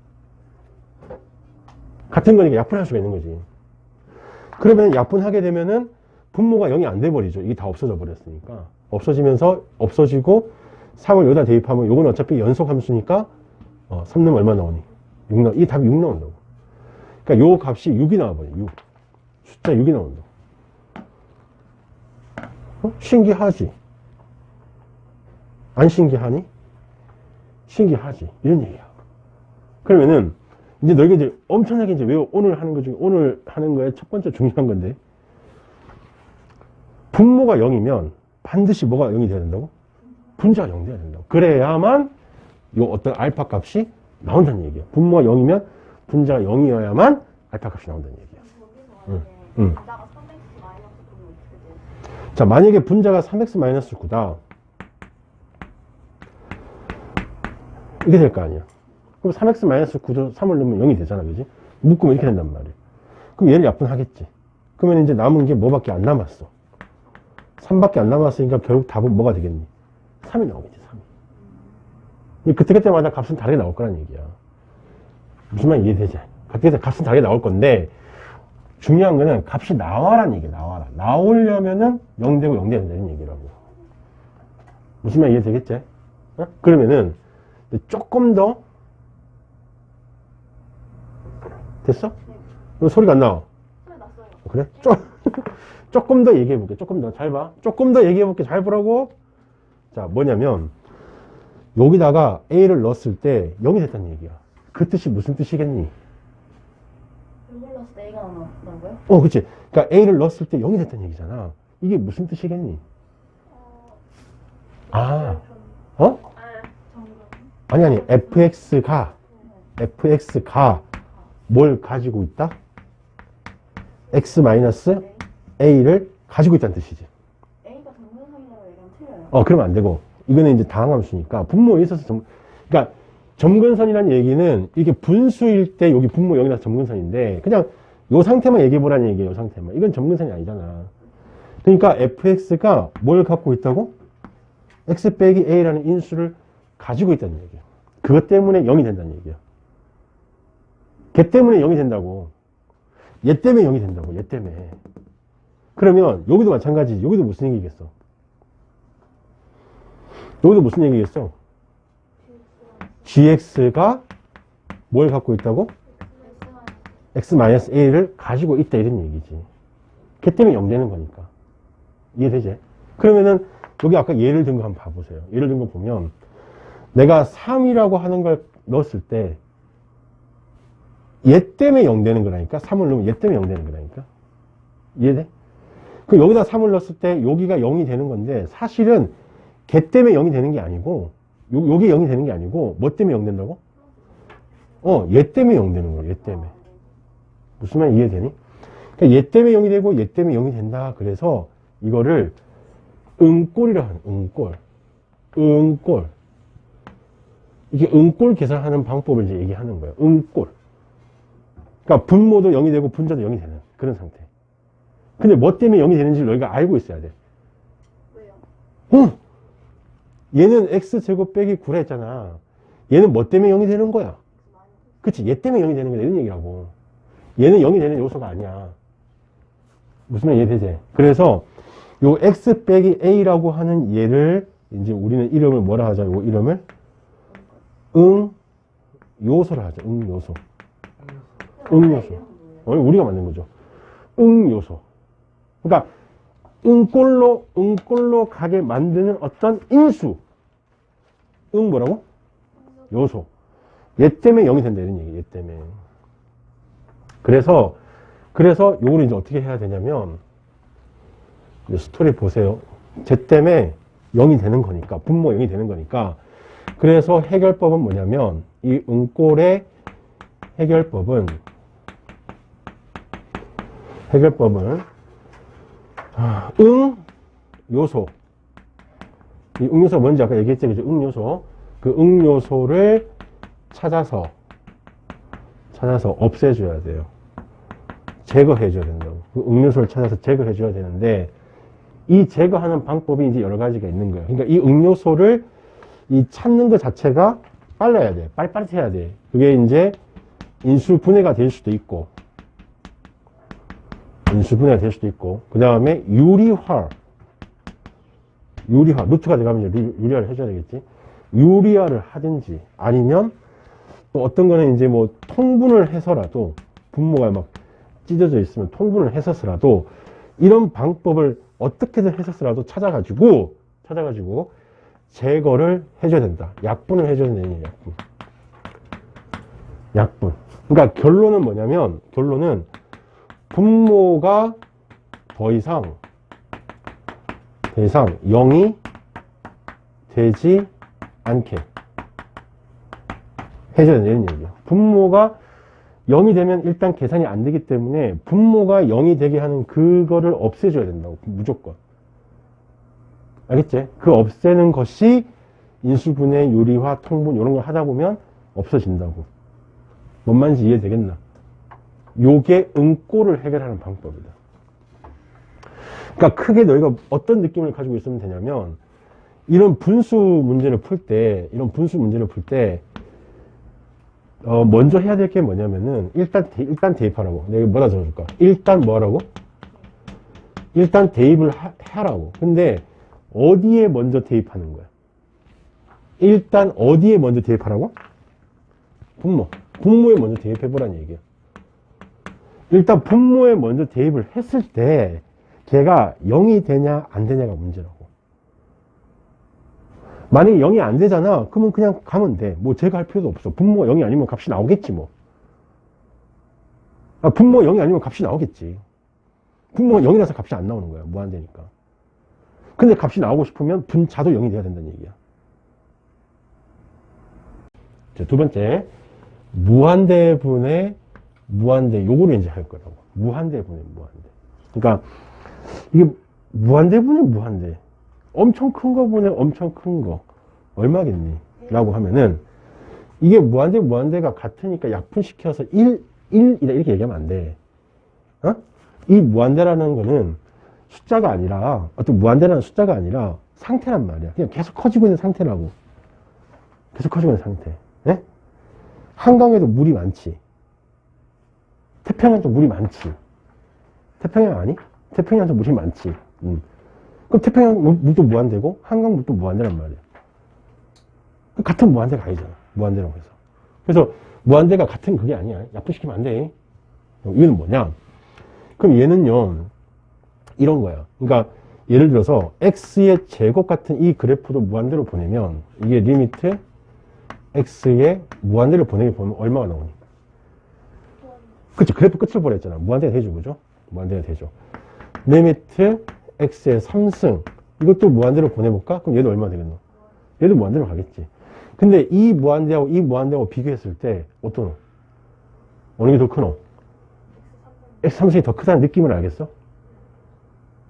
같은 거니까 약분할 수가 있는 거지. 그러면 약분하게 되면은 분모가 0이 안 돼버리죠. 이게 다 없어져 버렸으니까. 없어지면서 없어지고 3을 여기다 대입하면 요건 어차피 연속 함수니까 3 넣으면 얼마 나오니? 6 나오, 이 답이 6 나온다고. 그러니까 요 값이 6이 나와버려. 6. 숫자 6이 나온다. 신기하지? 안 신기하니? 신기하지? 이런 얘기야. 그러면은 이제 너희들 엄청나게 이제 왜 오늘 하는 거 중에 오늘 하는 거에 첫 번째 중요한 건데 분모가 0이면 반드시 뭐가 0이 돼야 된다고? 분자가 0 돼야 된다고. 그래야만 요 어떤 알파 값이 나온다는 얘기야. 분모가 0이면 분자가 0이어야만 알파 값이 나온다는 얘기야. 거기서 만약에 분자가 3x 마이너스 9면 어떻게 돼요? 자, 만약에 분자가 3x-9다. 이게 될 거 아니야. 그럼 3x-9도 3을 넣으면 0이 되잖아. 그지? 묶으면 이렇게 된단 말이야. 그럼 얘를 약분하겠지. 그러면 이제 남은 게 뭐밖에 안 남았어. 3밖에 안 남았으니까 결국 답은 뭐가 되겠니? 3이 나오겠지, 3이. 그때그때마다 값은 다르게 나올 거란 얘기야. 무슨 말 이해되지? 그때 값은 다르게 나올 건데, 중요한 거는 값이 나와라는 얘기야, 나와라. 나오려면은 0 되고 0 된다는 얘기라고. 무슨 말 이해되겠지? 그러면은, 조금 더, 됐어? 소리가 안 나와. 소리 났어요. 그래? 조금 더 얘기해볼게. 조금 더. 잘 봐. 조금 더 얘기해볼게. 잘 보라고. 자, 뭐냐면, 여기다가 A를 넣었을 때 0이 됐다는 얘기야. 그 뜻이 무슨 뜻이겠니? 플러스 A가 나온다고요? 그치. 그러니까 A를 넣었을 때 0이 됐다는 얘기잖아. 이게 무슨 뜻이겠니? 아, 아니, fx가 뭘 가지고 있다? x-a를 가지고 있다는 뜻이지. A가 정근선이라고 얘기하면 틀려요. 그러면 안 되고. 이거는 이제 다항함수니까. 분모에 있어서 그러니까 점근선이라는 얘기는 이게 분수일 때 여기 분모 0이라서 점근선인데 그냥 요 상태만 얘기해보라는 얘기예요. 요 상태만. 이건 점근선이 아니잖아. 그러니까 fx가 뭘 갖고 있다고? x 빼기 a라는 인수를 가지고 있다는 얘기야. 그것 때문에 0이 된다는 얘기야. 걔 때문에 0이 된다고. 얘 때문에 0이 된다고. 얘 때문에. 그러면 여기도 마찬가지지. 여기도 무슨 얘기겠어? 여기도 무슨 얘기겠어? gx가 뭘 갖고 있다고? x-a를 가지고 있다 이런 얘기지. 걔 때문에 0 되는 거니까. 이해되지? 그러면은 여기 아까 예를 든 거 한번 봐보세요. 예를 든 거 보면 내가 3이라고 하는 걸 넣었을 때 얘 때문에 0 되는 거라니까. 3을 넣으면 얘 때문에 0 되는 거라니까. 이해돼? 그 여기다 3을 넣었을 때 여기가 0이 되는 건데 사실은 걔 때문에 0이 되는 게 아니고 여기 0이 되는 게 아니고 뭐 때문에 0 된다고? 얘 때문에 0 되는 거야. 얘 때문에. 무슨 말 이해되니? 그러니까 얘 때문에 0이 되고 얘 때문에 0이 된다. 그래서 이거를 응꼴이라고 하는 응꼴. 응꼴. 이게 응꼴 계산하는 방법을 이제 얘기하는 거예요. 응꼴. 그러니까 분모도 0이 되고 분자도 0이 되는 그런 상태. 근데 뭐 때문에 0이 되는지를 너희가 알고 있어야 돼. 왜요? 얘는 x제곱 빼기 9라 했잖아. 얘는 뭐 때문에 0이 되는 거야? 그치? 얘 때문에 0이 되는 거야. 이런 얘기라고. 얘는 0이 되는 요소가 아니야. 무슨 말 이해되지? 그래서 요 x 빼기 a라고 하는 얘를 이제 우리는 이름을 뭐라 하자? 요 이름을 응요소라 하자. 응요소. 응요소. 우리가 만든 거죠. 응요소. 그러니까 응꼴로 가게 만드는 어떤 인수. 뭐라고? 요소. 얘 때문에 0이 된다 이런 얘기. 얘 때문에. 그래서 요거를 이제 어떻게 해야 되냐면 이제 스토리 보세요. 쟤 때문에 0이 되는 거니까, 분모가 0이 되는 거니까. 그래서 해결법은 뭐냐면, 이 응꼴의 해결법은 요소. 이 응요소가 뭔지 아까 얘기했죠, 그죠? 응요소. 그 응요소를 찾아서 없애줘야 돼요. 제거해줘야 된다고. 그 응요소를 찾아서 제거해줘야 되는데, 이 제거하는 방법이 이제 여러 가지가 있는 거예요. 그러니까 이 응요소를 이 찾는 것 자체가 빨라야 돼. 빠릿빠릿해야 돼. 그게 이제 인수분해가 될 수도 있고, 그 다음에 유리화. 루트가 들어가면 이제 유리화를 해줘야 되겠지. 유리화를 하든지, 아니면 또 어떤 거는 이제 뭐 통분을 해서라도, 분모가 막 찢어져 있으면 통분을 해서라도, 이런 방법을 어떻게든 해서라도 찾아가지고 제거를 해줘야 된다. 약분을 해줘야 되는 약분. 그러니까 결론은 뭐냐면, 분모가 더 이상 0이 되지 않게 해줘야 되는 얘기예요. 분모가 0이 되면 일단 계산이 안 되기 때문에 분모가 0이 되게 하는 그거를 없애줘야 된다고, 무조건. 알겠지? 그 없애는 것이 인수분해, 유리화, 통분 이런 걸 하다 보면 없어진다고. 뭔 말인지 이해되겠나? 요게 응꼴을 해결하는 방법이다. 그러니까 크게 너희가 어떤 느낌을 가지고 있으면 되냐면, 이런 분수 문제를 풀 때, 먼저 해야 될 게 뭐냐면은, 일단 대입하라고. 내가 뭐라 적어줄까? 일단 뭐라고? 일단 대입을 하라고. 근데, 어디에 먼저 대입하는 거야? 일단 어디에 먼저 대입하라고? 분모에 먼저 대입해보라는 얘기야. 일단 분모에 먼저 대입을 했을 때, 걔가 0이 되냐, 안 되냐가 문제라고. 만약에 0이 안 되잖아. 그러면 그냥 가면 돼. 뭐 제거할 필요도 없어. 분모가 0이 아니면 값이 나오겠지 뭐. 분모가 0이 아니면 값이 나오겠지. 분모가 0이라서 값이 안 나오는 거야. 무한대니까. 근데 값이 나오고 싶으면 분자도 0이 돼야 된다는 얘기야. 자, 두 번째, 무한대분의 무한대. 요거를 이제 할 거라고. 무한대분의 무한대. 그러니까 이게 무한대분의 무한대. 엄청 큰 거 분의 엄청 큰 거. 얼마겠니? 라고 하면은, 이게 무한대가 같으니까 약분시켜서 1이다 이렇게 얘기하면 안 돼. 이 무한대라는 거는 숫자가 아니라, 어떤 무한대라는 숫자가 아니라 상태란 말이야. 그냥 계속 커지고 있는 상태라고. 계속 커지고 있는 상태. 네? 한강에도 물이 많지. 태평양도 물이 많지. 태평양 아니? 태평양도 물이 많지. 그럼 태평양 물도 무한대고 한강 물도 무한대란 말이야. 같은 무한대가 아니잖아. 무한대라고 해서. 그래서 무한대가 같은 그게 아니야. 약분시키면 안 돼. 이거는 뭐냐? 그럼 얘는요, 이런 거야. 그러니까 예를 들어서 x의 제곱 같은 이 그래프도 무한대로 보내면, 이게 리미트 x의 무한대로 보내게 보면 얼마가 나오니? 그치, 그래프 끝을 보냈잖아. 무한대가 되죠, 그죠? 무한대가 되죠. 리미트 x의 3승, 이것도 무한대로 보내볼까? 그럼 얘도 얼마 되겠노? 얘도 무한대로 가겠지. 근데 이 무한대하고 비교했을 때 어떤 어느 게 더 크노? x3승이 더 크다는 느낌을 알겠어?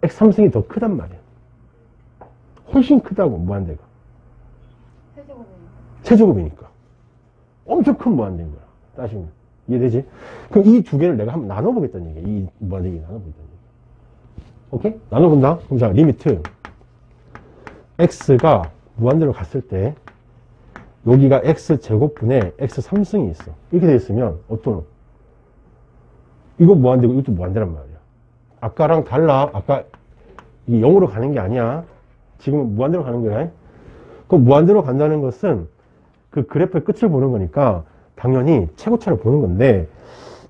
x3승이 더 크단 말이야. 훨씬 크다고, 무한대가. 세제곱이니까. 엄청 큰 무한대인 거야. 따지면. 이해되지? 그럼 이 두 개를 내가 한번 나눠보겠다는 얘기야. 이 무한대기 나눠보겠다는 얘기야. 오케이? 나눠본다? 그럼 자, 리미트. x가 무한대로 갔을 때, 여기가 x제곱분의 x3승이 있어. 이렇게 되어 있으면, 어떤, 이거 무한대고 이것도 무한대란 말이야. 아까랑 달라. 아까 이 0으로 가는 게 아니야. 지금은 무한대로 가는 거야. 그럼 무한대로 간다는 것은 그 그래프의 끝을 보는 거니까 당연히 최고차를 보는 건데,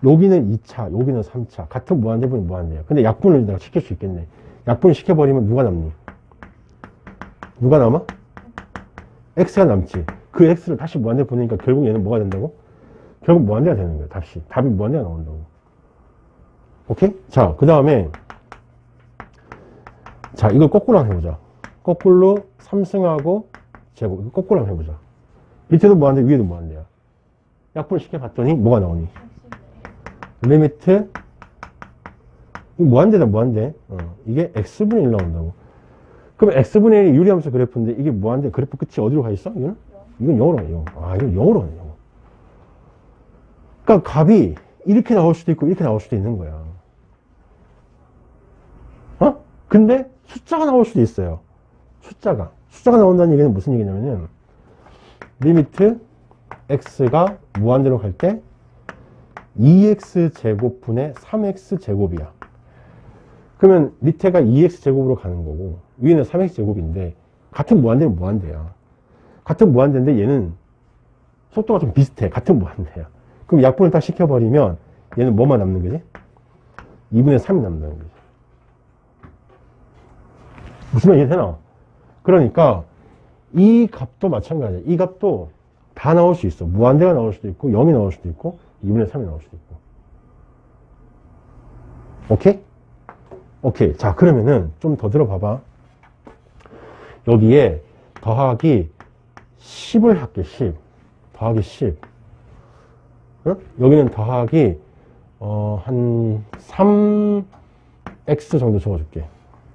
여기는 2차, 여기는 3차. 같은 무한대분이 무한대야. 근데 약분을 내가 시킬 수 있겠네. 약분을 시켜버리면 누가 남니? 누가 남아? x가 남지. 그 x를 다시 무한대 보내니까 결국 얘는 뭐가 된다고? 결국 무한대가 되는 거야. 답이 무한대가 나온다고. 오케이? 자, 그 다음에, 자, 이걸 거꾸로 한번 해보자. 거꾸로 3승하고 제곱. 이거 거꾸로 한번 해보자. 밑에도 무한대, 위에도 무한대야. 약분을 시켜봤더니 뭐가 나오니? 리미트, 이거 무한대다, 무한대. 이게 x분의 1 나온다고. 그럼 x분의 1이 유리함수 그래프인데 이게 무한대 그래프 끝이 어디로 가 있어? 이거는? 이건 0으로 가네, 0. 아, 이건 0으로 가네, 0. 그러니까 값이 이렇게 나올 수도 있고 이렇게 나올 수도 있는 거야. 근데 숫자가 나올 수도 있어요. 숫자가 나온다는 얘기는 무슨 얘기냐면은 리미트 x가 무한대로 갈 때 2x 제곱분의 3x 제곱이야. 그러면 밑에가 2x 제곱으로 가는 거고 위에는 3x 제곱인데 같은 무한대는 무한대야. 같은 무한대인데 얘는 속도가 좀 비슷해. 같은 무한대야. 그럼 약분을 딱 시켜버리면 얘는 뭐만 남는 거지? 2분의 3이 남는다는 거지. 무슨 말이 되나? 그러니까 이 값도 마찬가지야. 이 값도 다 나올 수 있어. 무한대가 나올 수도 있고 0이 나올 수도 있고 2분의 3이 나올 수도 있고. 오케이? 오케이. 자, 그러면은 좀 더 들어봐봐. 여기에 더하기 10을 할게. 10 더하기 10. 응? 여기는 더하기 한 3x 정도 적어줄게.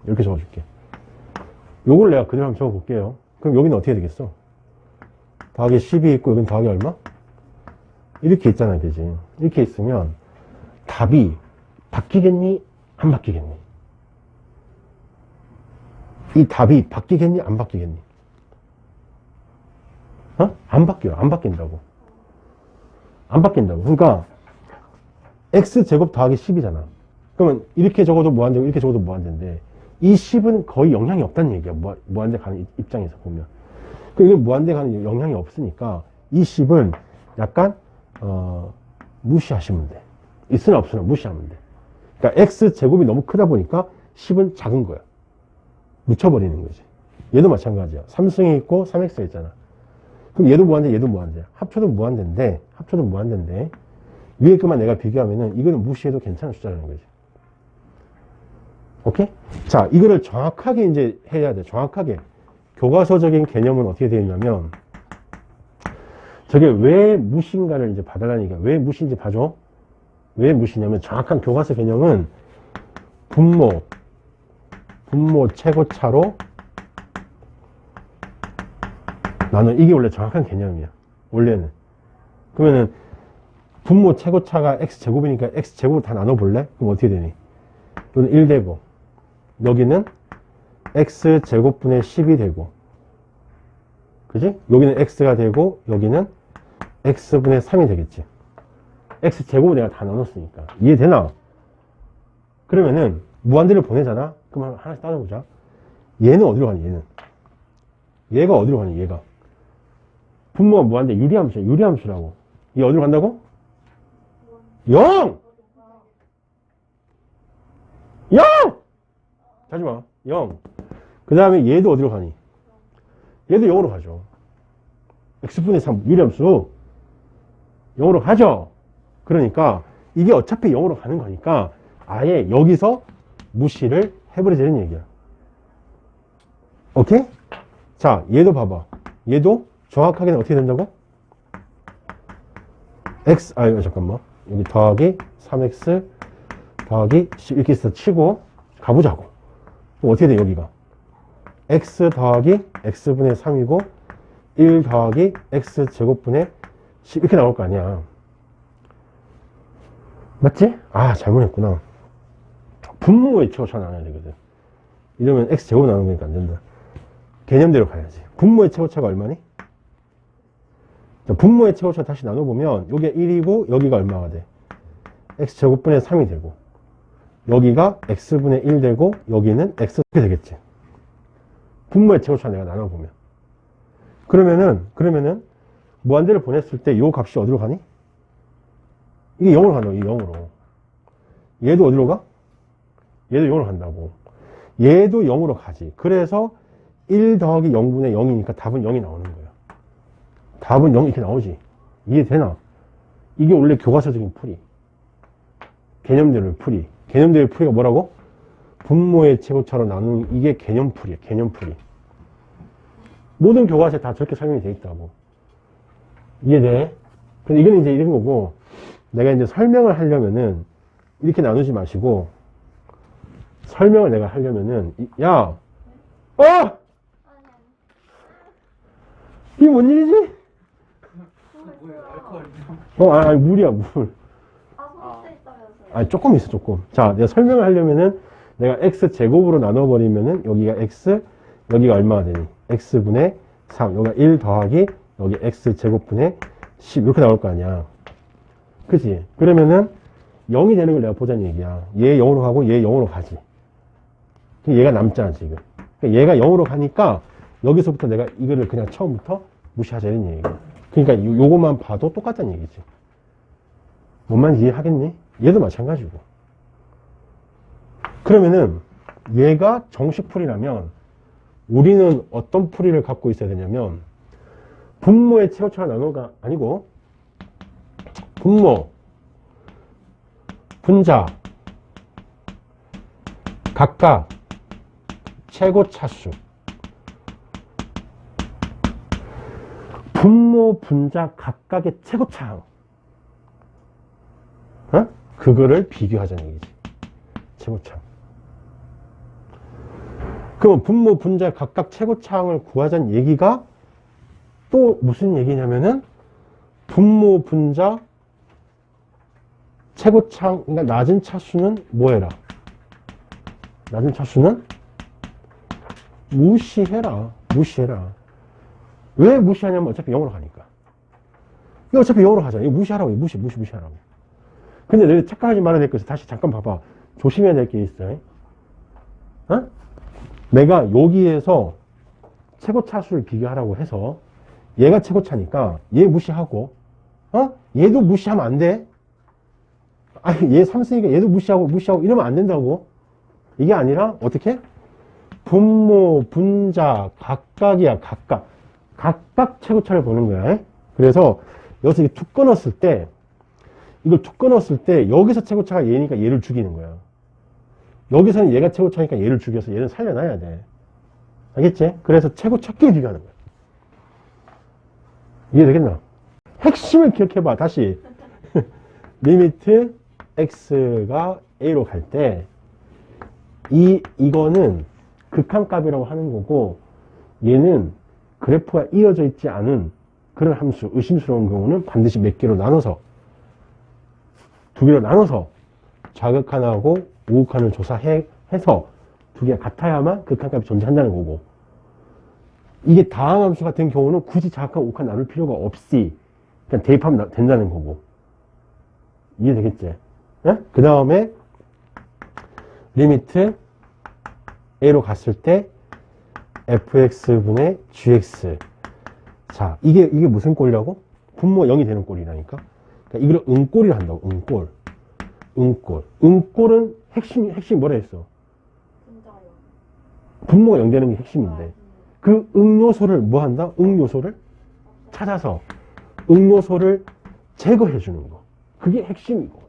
이렇게 적어줄게. 요걸 내가 그대로 한번 적어볼게요. 그럼 여기는 어떻게 되겠어? 더하기 10이 있고 여기는 더하기 얼마? 이렇게 있잖아, 그지? 이렇게 있으면 답이 바뀌겠니? 안 바뀌겠니? 이 답이 바뀌겠니? 안 바뀌겠니? 안 바뀌어요. 안 바뀐다고. 안 바뀐다고. 그러니까 x제곱 더하기 10이잖아. 그러면 이렇게 적어도 무한대고 이렇게 적어도 무한대인데 이 10은 거의 영향이 없다는 얘기야. 무한대 가는 입장에서 보면. 이게 무한대 가는 영향이 없으니까 이 10은 약간 무시하시면 돼. 있으나 없으나 무시하면 돼. 그러니까 x제곱이 너무 크다 보니까 10은 작은 거야. 묻혀버리는 거지. 얘도 마찬가지야. 3승이 있고 3x가 있잖아. 그럼 얘도 무한대, 얘도 무한대야. 합쳐도 무한대인데 위에 것만 내가 비교하면은 이거는 무시해도 괜찮은 숫자라는 거지. 오케이? 자, 이거를 정확하게 이제 해야 돼. 정확하게. 교과서적인 개념은 어떻게 되어 있냐면, 저게 왜 무시인가를 이제 봐달라니까. 왜 무시인지 봐줘. 왜 무시냐면, 정확한 교과서 개념은 분모 최고차로 이게 원래 정확한 개념이야. 원래는. 그러면은, 분모 최고차가 x제곱이니까 x제곱을 다 나눠볼래? 그럼 어떻게 되니? 이거는 1 되고, 여기는 x제곱분의 10이 되고, 그지? 여기는 x가 되고, 여기는 x분의 3이 되겠지. x제곱을 내가 다 나눴으니까. 이해되나? 그러면은, 무한대를 보내잖아? 그럼 하나씩 따져보자. 얘는 어디로 가니, 얘는? 얘가 어디로 가니, 얘가? 분모가 무한대, 유리함수야, 유리함수라고. 얘 어디로 간다고? 0! 0! 자지마. 0. 그 다음에 얘도 어디로 가니? 얘도 0으로 가죠. x분의 3, 유리함수. 0으로 가죠. 그러니까 이게 어차피 0으로 가는 거니까 아예 여기서 무시를 해버리자는 얘기야. 오케이? 자, 얘도 봐봐. 얘도 정확하게는 어떻게 된다고? 잠깐만. 여기 더하기 3x 더하기 10 이렇게 해서 치고 가보자고. 그럼 어떻게 돼, 여기가? x 더하기 x분의 3이고 1 더하기 x제곱분의 10 이렇게 나올 거 아니야. 맞지? 아, 잘못했구나. 분모의 최고차 나눠야 되거든. 이러면 x제곱 나누는 거니까 안 된다. 개념대로 가야지. 분모의 최고차가 얼마니? 분모의 최고차 다시 나눠보면 여기가 1이고 여기가 얼마가 돼? x제곱분의 3이 되고 여기가 x분의 1 되고 여기는 x 이렇게 되겠지. 분모의 최고차 내가 나눠보면 그러면은 무한대를 보냈을 때 이 값이 어디로 가니? 이게 0으로 간다고. 이 0으로. 얘도 어디로 가? 얘도 0으로 간다고. 얘도 0으로 가지. 그래서 1 더하기 0분의 0이니까 답은 0이 나오는 거야. 답은 0 이렇게 나오지. 이해되나? 이게 원래 교과서적인 풀이. 개념대로의 풀이. 개념대로의 풀이가 뭐라고? 분모의 최고차로 나누는 이게 개념풀이야. 개념풀이. 모든 교과서에 다 저렇게 설명이 돼 있다고. 이해돼? 근데 이건 이제 이런 거고, 내가 이제 설명을 하려면은, 이렇게 나누지 마시고, 설명을 내가 하려면은, 야! 아니, 아니. 이게 뭔 일이지? 뭐 있어요? 아니, 물이야, 물. 아, 손 있다면서요. 아니, 조금 있어, 조금. 자, 내가 설명을 하려면은, 내가 x제곱으로 나눠버리면은, 여기가 x, 여기가 얼마가 되니? x분의 3. 여기가 1 더하기, 여기 x제곱분의 10. 이렇게 나올 거 아니야. 그치? 그러면은, 0이 되는 걸 내가 보자는 얘기야. 얘 0으로 가고, 얘 0으로 가지. 얘가 남잖아, 지금. 그러니까 얘가 0으로 가니까, 여기서부터 내가 이거를 그냥 처음부터 무시하자, 이런 얘기야. 그러니까 요것만 봐도 똑같다는 얘기지. 뭔 말인지 이해하겠니? 얘도 마찬가지고. 그러면은 얘가 정식 풀이라면 우리는 어떤 풀이를 갖고 있어야 되냐면 분모의 최고차가 나누가 아니고 분모, 분자, 각각 최고차수. 분모, 분자 각각의 최고차항. 그거를 비교하자는 얘기지. 최고차항. 그럼 분모, 분자 각각 최고차항을 구하자는 얘기가 또 무슨 얘기냐면은 분모, 분자 최고차항, 그러니까 낮은 차수는 뭐 해라? 낮은 차수는 무시해라. 무시해라. 왜 무시하냐면 어차피 0으로 가니까. 이거 어차피 0으로 가잖아. 이거 무시하라고. 무시하라고. 근데 너희 착각하지 말아야 될 것이 다시 잠깐 봐봐. 조심해야 될 게 있어. 내가 여기에서 최고차수를 비교하라고 해서 얘가 최고차니까 얘 무시하고 얘도 무시하면 안 돼. 아니 얘 3승이니까 얘도 무시하고 이러면 안 된다고. 이게 아니라 어떻게? 분모, 분자 각각이야. 각각 최고차를 보는 거야. 그래서 여기서 이게 툭 끊었을 때 이걸 툭 끊었을 때 여기서 최고차가 얘니까 얘를 죽이는 거야. 여기서는 얘가 최고차니까 얘를 죽여서 얘는 살려놔야 돼. 알겠지? 그래서 최고차끼리 비교하는 거야. 이해되겠나? 핵심을 기억해봐. 다시 리미트 x가 a로 갈 때 이거는 극한값이라고 하는 거고 얘는 그래프가 이어져 있지 않은 그런 함수, 의심스러운 경우는 반드시 몇 개로 나눠서 두 개로 나눠서 좌극한하고 우극한을 조사해서 두 개가 같아야만 극한값이 존재한다는 거고, 이게 다항함수 같은 경우는 굳이 좌극한 우극한 나눌 필요가 없이 그냥 대입하면 된다는 거고. 이해되겠지? 그 다음에 리미트 a로 갔을 때 fx분의 gx. 자, 이게 무슨 꼴이라고? 분모 0이 되는 꼴이라니까. 그러니까 이걸 응꼴이라 한다고. 응꼴은 핵심이 뭐라 했어? 진짜요. 분모가 0 되는 게 핵심인데, 그 응요소를 뭐 한다? 응요소를 찾아서 응요소를 제거해 주는 거. 그게 핵심이고.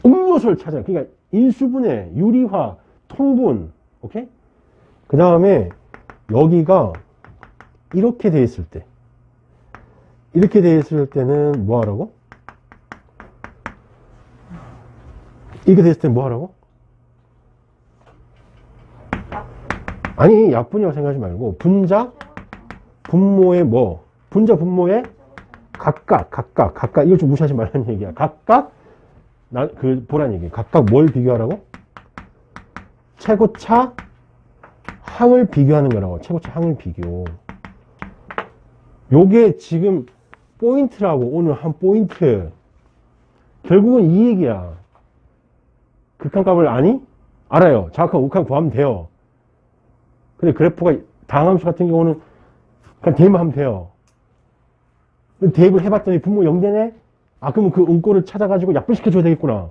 응요소를 찾아. 그러니까 인수분해, 유리화, 통분. 오케이? 그 다음에 여기가 이렇게 돼 있을 때, 이렇게 돼 있을 때는 뭐 하라고? 이렇게 돼 있을 때는 뭐 하라고? 아니, 약분이라고 생각하지 말고 분자 분모의 뭐? 분자 분모의 각각 이걸 좀 무시하지 말라는 얘기야. 각각 보란 얘기. 각각 뭘 비교하라고? 최고차 항을 비교하는 거라고. 최고차 항을 비교. 요게 지금 포인트라고. 오늘 한 포인트. 결국은 이 얘기야. 극한값을 아니? 알아요. 좌극한 우극한 구하면 돼요. 근데 그래프가 다항함수 같은 경우는 그냥 대입만 하면 돼요. 대입을 해봤더니 분모 0 되네? 아, 그러면 그 응꼴을 찾아가지고 약분시켜줘야 되겠구나.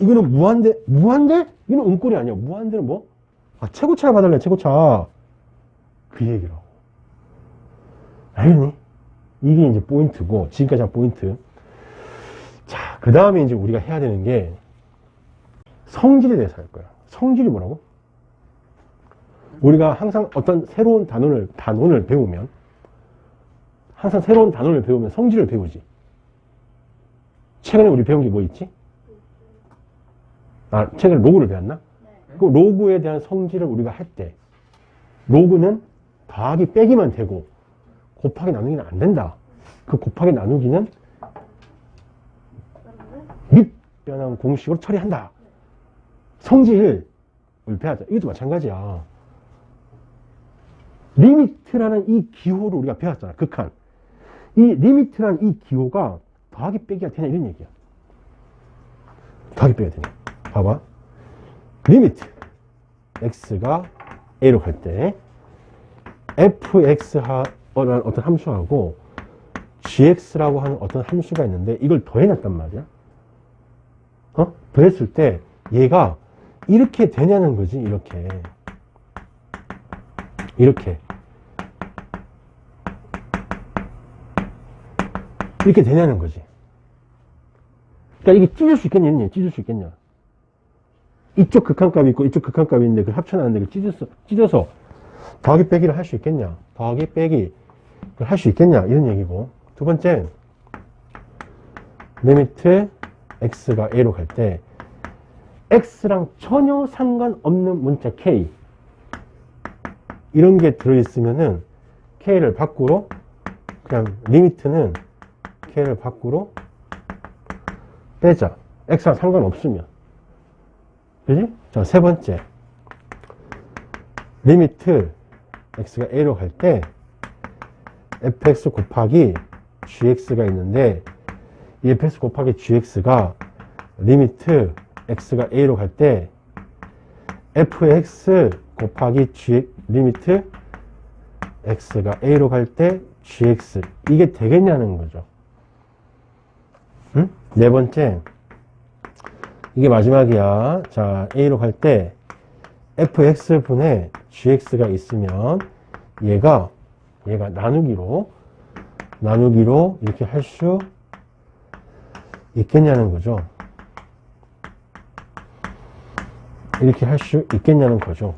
이거는 무한대? 이거는 응꼴이 아니야. 무한대는 뭐? 아, 최고차를 받을래, 최고차. 그 얘기라고. 알겠니? 이게 이제 포인트고, 지금까지 한 포인트. 자, 그 다음에 이제 우리가 해야 되는 게 성질에 대해서 할 거야. 성질이 뭐라고? 우리가 항상 어떤 새로운 단원을 배우면, 항상 새로운 단원을 배우면 성질을 배우지. 최근에 우리 배운 게 뭐 있지? 아, 최근에 로그를 배웠나? 그 로그에 대한 성질을 우리가 할 때, 로그는 더하기 빼기만 되고, 곱하기 나누기는 안 된다. 그 곱하기 나누기는 밑변환 공식으로 처리한다. 성질을 배우자. 이것도 마찬가지야. 리미트라는 이 기호를 우리가 배웠잖아. 극한. 이 리미트라는 이 기호가 더하기 빼기가 되냐 이런 얘기야. 더하기 빼기가 되냐. 봐봐. 리미트 x가 a로 갈 때 fx라는 어떤 함수하고 gx라고 하는 어떤 함수가 있는데 이걸 더해놨단 말이야. 더했을 때 얘가 이렇게 되냐는 거지. 이렇게 되냐는 거지. 그러니까 이게 찢을 수 있겠냐? 찢을 수 있겠냐? 이쪽 극한값이 있고 이쪽 극한값이 있는데 그걸 합쳐놨는데 그걸 찢어서 더하기 빼기를 할 수 있겠냐? 더하기 빼기를 할 수 있겠냐? 이런 얘기고. 두 번째, 리미트 x가 a로 갈 때 x랑 전혀 상관없는 문자 k 이런 게 들어있으면은 k를 밖으로 그냥 리미트는 k를 밖으로 빼자. x랑 상관없으면. 그지? 자, 세 번째. 리미트 x가 a로 갈 때 fx 곱하기 gx가 있는데 이 fx 곱하기 gx가 리미트 x가 a로 갈 때 fx 곱하기 리미트 x가 a로 갈 때 gx 이게 되겠냐는 거죠. 응? 네 번째, 이게 마지막이야. 자, a로 갈 때 fx분의 gx가 있으면 얘가 나누기로 이렇게 할 수 있겠냐는 거죠. 이렇게 할 수 있겠냐는 거죠.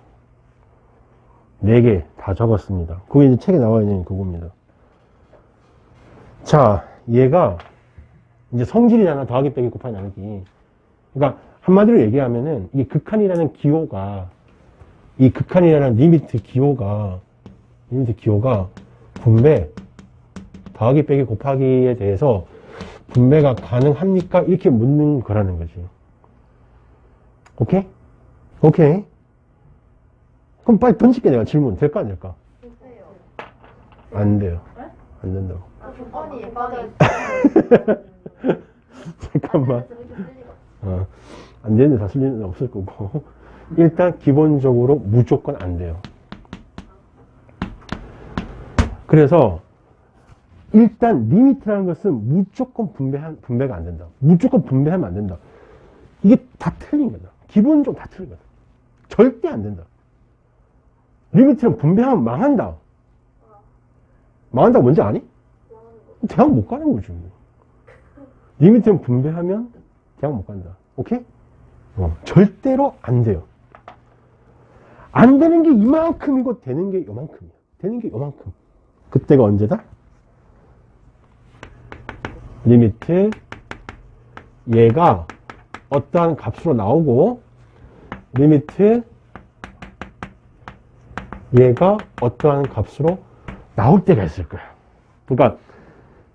4개 다 적었습니다. 그게 이제 책에 나와 있는 그겁니다. 자, 얘가 이제 성질이잖아. 더하기 빼기 곱하기 나누기. 그러니까 한마디로 얘기하면은 이 극한이라는 기호가 이 극한이라는 리미트 기호가 분배 더하기 빼기 곱하기에 대해서 분배가 가능합니까? 이렇게 묻는 거라는 거지. 오케이? 오케이. 그럼 빨리 던질게 내가 질문. 될까 안 될까? 못해요. 안 돼요. 네? 안 된다고. 조건이 예뻐져. 잠깐만. 안 되는데 다 쓸 일은 없을 거고. 일단 기본적으로 무조건 안 돼요. 그래서 일단 리미트라는 것은 무조건 분배가 안 된다. 무조건 분배하면 안 된다. 이게 다 틀린 거다. 기본적으로 다 틀린 거다. 절대 안 된다. 리미트는 분배하면 망한다. 망한다고 뭔지 아니? 대학 못 가는 거지. 리미트는 분배하면 대학 못 간다. 오케이? 절대로 안 돼요. 안 되는 게 이만큼이고 되는 게 요만큼이야. 되는 게 요만큼. 그때가 언제다? 리미트 얘가 어떠한 값으로 나오고 리미트 얘가 어떠한 값으로 나올 때가 있을 거야. 그러니까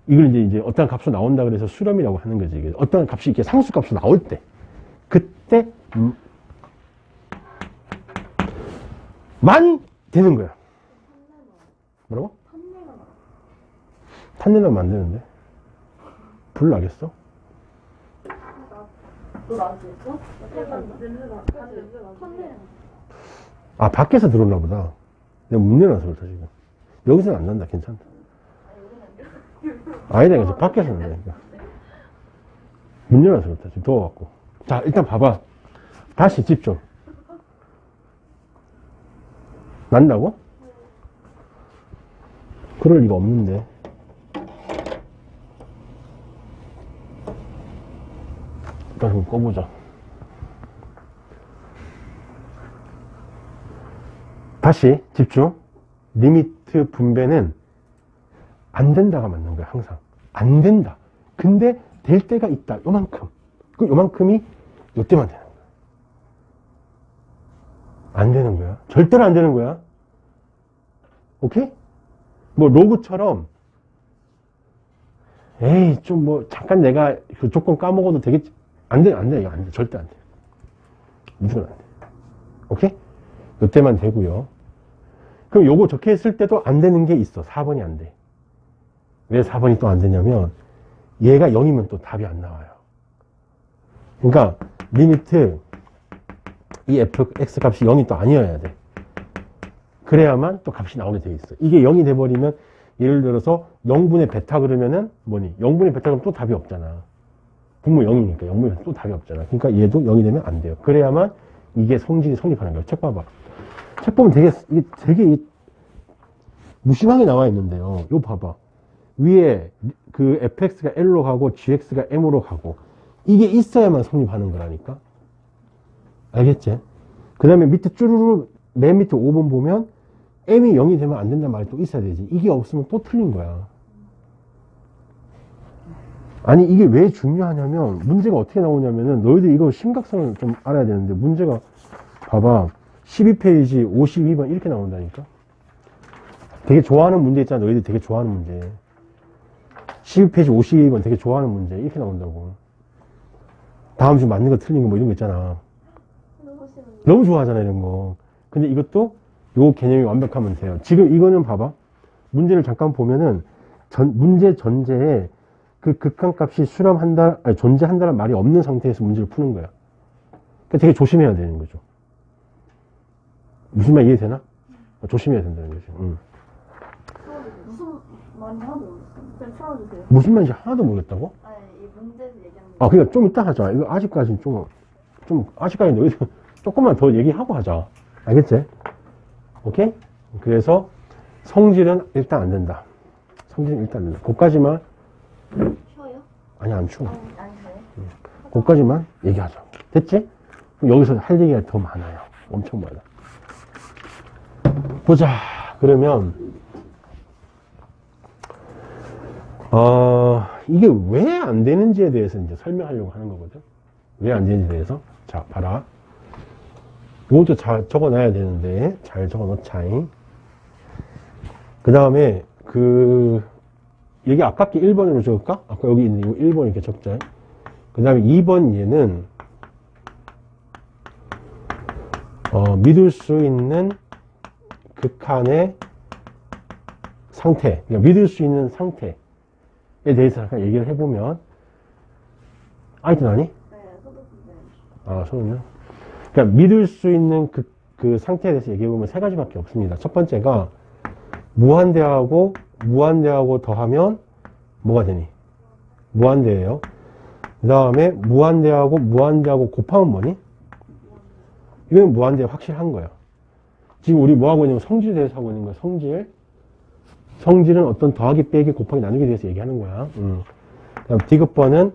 이걸 이제 어떠한 값으로 나온다 그래서 수렴이라고 하는 거지. 이게 어떠한 값이 이렇게 상수값으로 나올 때 그때 만 되는 거야. 뭐라고? 탄내나면 안 되는데. 불 나겠어? 너 나한테 있어? 냄새나. 아, 밖에서 들어오나 보다. 내가 문 열어놔서 그렇다, 지금. 여기서는 안 난다, 괜찮다. 아니다, 그래서 밖에서 난다니까. 문 열어놔서 그렇다, 지금 더워갖고. 자, 일단 봐봐. 다시 집중. 난다고? 그럴 리가 없는데. 일단 좀 꺼보자. 다시 집중. 리미트 분배는 안 된다가 맞는 거야, 항상. 안 된다. 근데 될 때가 있다. 요만큼. 그 요만큼이 요때만 되는 거야. 안 되는 거야. 절대로 안 되는 거야. 오케이? 뭐 로그처럼 에이 좀 뭐 잠깐 내가 그 조건 까먹어도 되겠지. 안 돼, 안 돼. 이거 안 돼. 절대 안 돼. 무조건 안 돼. 오케이? 요때만 되고요. 그럼 요거 적혀 있을 때도 안 되는 게 있어. 4번이 안 돼. 왜 4번이 또 안 되냐면 얘가 0이면 또 답이 안 나와요. 그러니까 리미트 이 fx 값이 0이 또 아니어야 돼. 그래야만 또 값이 나오게 돼 있어. 이게 0이 돼버리면 예를 들어서 0분의 베타 그러면은 뭐니? 0분의 베타 그러면 또 답이 없잖아. 분모 0이니까 0분의 또 답이 없잖아. 그러니까 얘도 0이 되면 안 돼요. 그래야만 이게 성질이 성립하는 거예요. 책 봐봐. 책 보면 되게 무심하게 나와 있는데요. 이거 봐봐. 위에 그 fx가 l로 가고 gx가 m으로 가고 이게 있어야만 성립하는 거라니까. 알겠지? 그 다음에 밑에 쭈루루 맨 밑에 5번 보면 m이 0이 되면 안 된다는 말이 또 있어야 되지. 이게 없으면 또 틀린 거야. 아니 이게 왜 중요하냐면 문제가 어떻게 나오냐면은 너희들 이거 심각성을 좀 알아야 되는데 문제가 봐봐. 12페이지 52번 이렇게 나온다니까. 되게 좋아하는 문제 있잖아. 너희들 되게 좋아하는 문제. 12페이지 52번 되게 좋아하는 문제 이렇게 나온다고. 다음 주 맞는 거 틀린 거 뭐 이런 거 있잖아. 너무 좋아하잖아 이런 거. 근데 이것도 요 개념이 완벽하면 돼요. 지금 이거는 봐봐. 문제를 잠깐 보면은 문제 전제에 그 극한값이 수렴한다, 아니 존재한다는 말이 없는 상태에서 문제를 푸는 거야. 그러니까 되게 조심해야 되는 거죠. 무슨 말 이해되나? 조심해야 된다는 거죠. 무슨 말인지 하나도 모르겠어요. 그냥 풀어주세요. 무슨 말인지 하나도 모르겠다고? 아니, 이 문제에서 얘기하는 아, 그냥 좀 이따 하자. 이거 아직까지는 아직까지 너희들 조금만 더 얘기하고 하자. 알겠지? 오케이? 그래서 성질은 일단 안 된다. 성질은 일단 안 된다. 그까지만. 쉬어요? 아니, 안 추워. 아니, 저요? 그까지만 얘기하자. 됐지? 그럼 여기서 할 얘기가 더 많아요. 엄청 많아. 보자. 그러면, 이게 왜 안 되는지에 대해서 이제 설명하려고 하는 거거든. 왜 안 되는지에 대해서. 자, 봐라. 이것도 잘 적어놔야 되는데, 잘 적어놓자잉. 그 다음에, 여기 아깝게 1번으로 적을까? 아까 여기 있는 이거 1번 이렇게 적자. 그 다음에 2번 얘는, 믿을 수 있는 극한의 상태. 그러니까 믿을 수 있는 상태에 대해서 잠깐 얘기를 해보면, 아이튼 아니? 네, 소득인데. 아, 소는요? 그러니까 믿을 수 있는 그 상태에 대해서 얘기해보면 세 가지밖에 없습니다. 첫 번째가 무한대하고 더하면 뭐가 되니? 무한대예요. 그 다음에 무한대하고 곱하면 뭐니? 이건 무한대 확실한 거야. 지금 우리 뭐 하고 있냐면 성질에 대해서 하고 있는 거야. 성질은 어떤 더하기 빼기 곱하기 나누기 대해서 얘기하는 거야. 그다음 디귿번은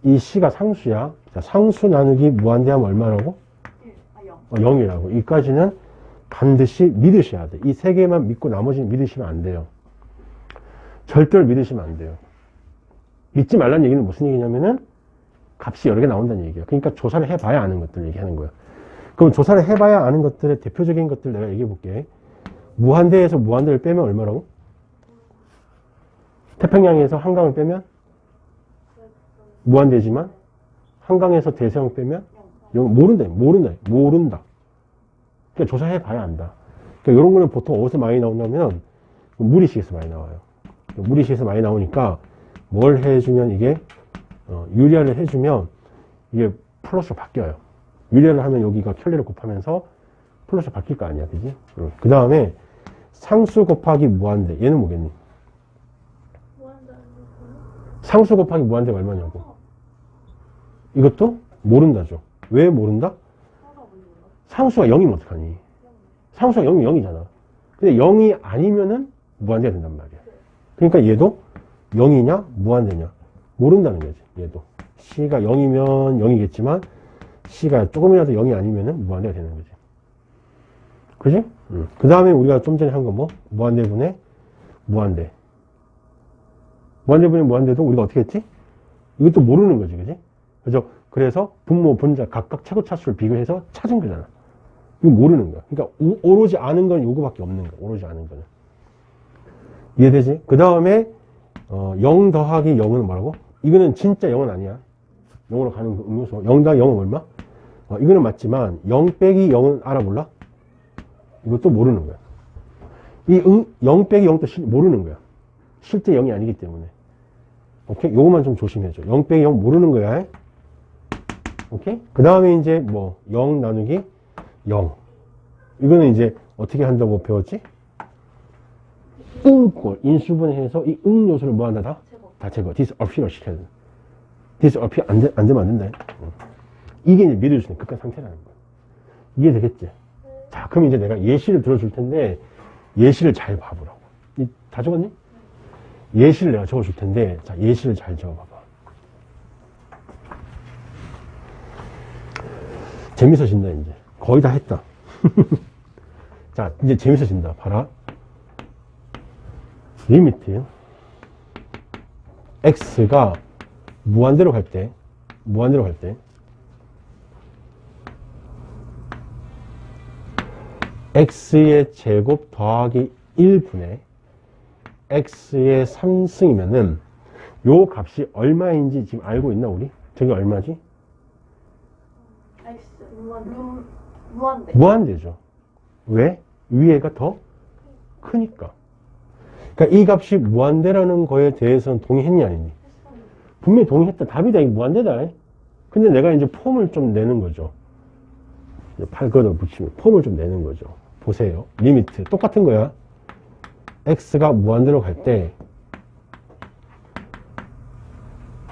이 C가 상수야. 자, 상수 나누기 무한대하면 얼마라고? 0이라고. 이까지는 반드시 믿으셔야 돼. 이 세 개만 믿고 나머지는 믿으시면 안 돼요. 절대로 믿으시면 안 돼요. 믿지 말라는 얘기는 무슨 얘기냐면은 값이 여러 개 나온다는 얘기야. 그러니까 조사를 해봐야 아는 것들 얘기하는 거야. 그럼 조사를 해봐야 아는 것들의 대표적인 것들 내가 얘기해 볼게. 무한대에서 무한대를 빼면 얼마라고? 태평양에서 한강을 빼면? 무한대지만 한강에서 대서양 빼면? 모른다. 그러니까 조사해봐야 안다. 그러니까 이런 거는 보통 어디서 많이 나온다면 무리식에서 많이 나와요. 무리식에서 많이 나오니까 뭘 해주면 이게 유리화를 해주면 이게 플러스로 바뀌어요. 유리화를 하면 여기가 켤레를 곱하면서 플러스로 바뀔 거 아니야, 그지? 그 다음에 상수 곱하기 무한대. 얘는 뭐겠니? 상수 곱하기 무한대가 얼마냐고. 이것도 모른다죠. 왜 모른다? 상수가 0이면 어떡하니? 상수가 0이면 0이잖아. 근데 0이 아니면은 무한대가 된단 말이야. 그러니까 얘도 0이냐 무한대냐 모른다는 거지. 얘도 C가 0이면 0이겠지만 C가 조금이라도 0이 아니면은 무한대가 되는 거지. 그지? 그 다음에 우리가 좀 전에 한 거 뭐? 무한대분의 무한대. 무한대분의 무한대도 우리가 어떻게 했지? 이것도 모르는 거지, 그지? 그죠? 그래서 분모, 분자 각각 최고차수를 비교해서 찾은 거잖아. 이거 모르는 거야. 그러니까 오로지 아는 건 요거밖에 없는 거야. 오로지 아는 거는. 이해되지? 그 다음에 0 더하기 0은 뭐라고? 이거는 진짜 0은 아니야. 0으로 가는 그 음료수. 0 더하기 0은 얼마? 이거는 맞지만 0 빼기 0은 알아 몰라? 이것도 모르는 거야. 0 빼기 0도 모르는 거야. 실제 0이 아니기 때문에. 오케이? 요것만 좀 조심해줘. 0 빼기 0 모르는 거야. 오케이? 그 다음에 이제 0 나누기 0. 이거는 이제 어떻게 한다고 배웠지? 응꼴, 인수분해해서 이 응 요소를 뭐 한다? 다 제거. 디스어피를 시켜야 돼. 디스어피 안 되면 안 된다. 이게 이제 믿을 수 있는 극한 상태라는 거야. 이해되겠지? 자, 그럼 이제 내가 예시를 들어줄 텐데, 예시를 잘 봐보라고. 다 적었니? 예시를 내가 적어줄 텐데, 자, 예시를 잘 적어봐봐. 재밌어진다, 이제. 거의 다 했다. 자, 이제 재밌어진다. 봐라. 리미트. x가 무한대로 갈 때, x의 제곱 더하기 1분의 x의 3승이면은 요 값이 얼마인지 지금 알고 있나, 우리? 저게 얼마지? X 무한대. 무한대죠. 왜? 위에가 더 크니까. 그러니까 이 값이 무한대라는 거에 대해서는 동의했냐, 아니니? 분명히 동의했다. 답이다. 이게 무한대다. 근데 내가 이제 폼을 좀 내는 거죠. 팔 걷어 붙이면 폼을 좀 내는 거죠. 보세요. 리미트. 똑같은 거야. x가 무한대로 갈 때,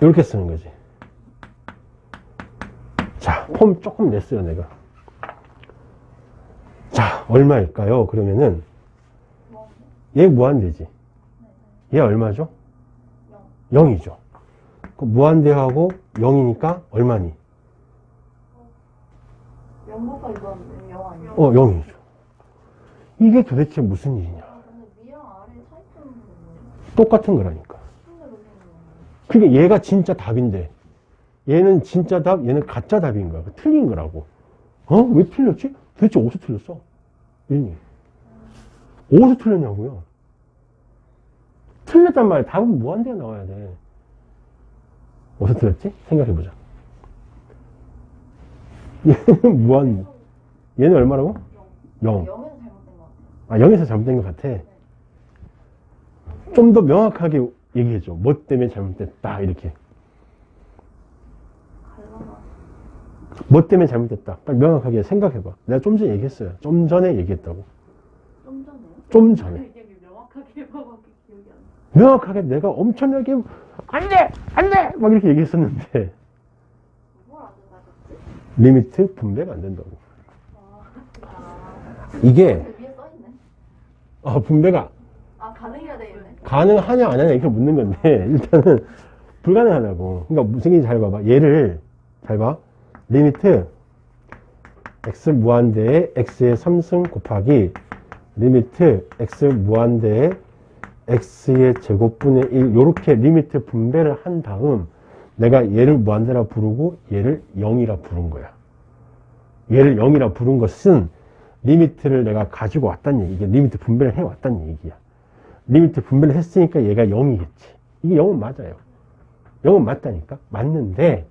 이렇게 쓰는 거지. 자, 폼 조금 냈어요, 내가. 자, 얼마일까요? 그러면은, 얘 무한대지. 얘 얼마죠? 0이죠. 무한대하고 0이니까 얼마니? 0 곱하기 무한대 0 아니야? 0이죠. 이게 도대체 무슨 일이냐? 근데 위랑 아래 차이점은 똑같은 거라니까. 그게 얘가 진짜 답인데, 얘는 진짜 답, 얘는 가짜 답인 거야. 틀린 거라고. 왜 틀렸지? 도대체 어디서 틀렸어? 이니 어디서 틀렸냐고요? 틀렸단 말이야. 답은 무한대가 나와야 돼. 어디서 틀렸지? 생각해보자. 얘는 무한, 얘는 얼마라고? 0. 0에서 잘못된 것 같아. 아, 0에서 잘못된 것 같아. 좀 더 명확하게 얘기해줘. 뭐 때문에 잘못됐다, 이렇게. 갈라나. 뭐 때문에 잘못됐다. 빨리 명확하게 생각해봐. 내가 좀 전에 얘기했어요. 좀 전에 얘기했다고. 좀 전에요? 좀 전에. 얘기 명확하게 해봐밖에 기억이 안 나. 명확하게 내가 엄청나게 안 돼! 안 돼! 막 이렇게 얘기했었는데 뭘 안 된다 그랬지? 리미트 분배가 안 된다고. 아. 이게 그 위에 써있네. 분배가 가능해야 되겠네. 가능하냐 안 하냐 이렇게 묻는 건데 일단은 불가능하다고. 그러니까 무슨 얘기인지 잘 봐봐. 얘를 잘 봐. 리미트 x 무한대에 x의 3승 곱하기 리미트 x 무한대에 x의 제곱분의 1 요렇게 리미트 분배를 한 다음 내가 얘를 무한대라 부르고 얘를 0이라 부른 거야. 얘를 0이라 부른 것은 리미트를 내가 가지고 왔다는 얘기. 이게 리미트 분배를 해왔다는 얘기야. 리미트 분배를 했으니까 얘가 0이겠지. 이게 0은 맞아요. 0은 맞다니까. 맞는데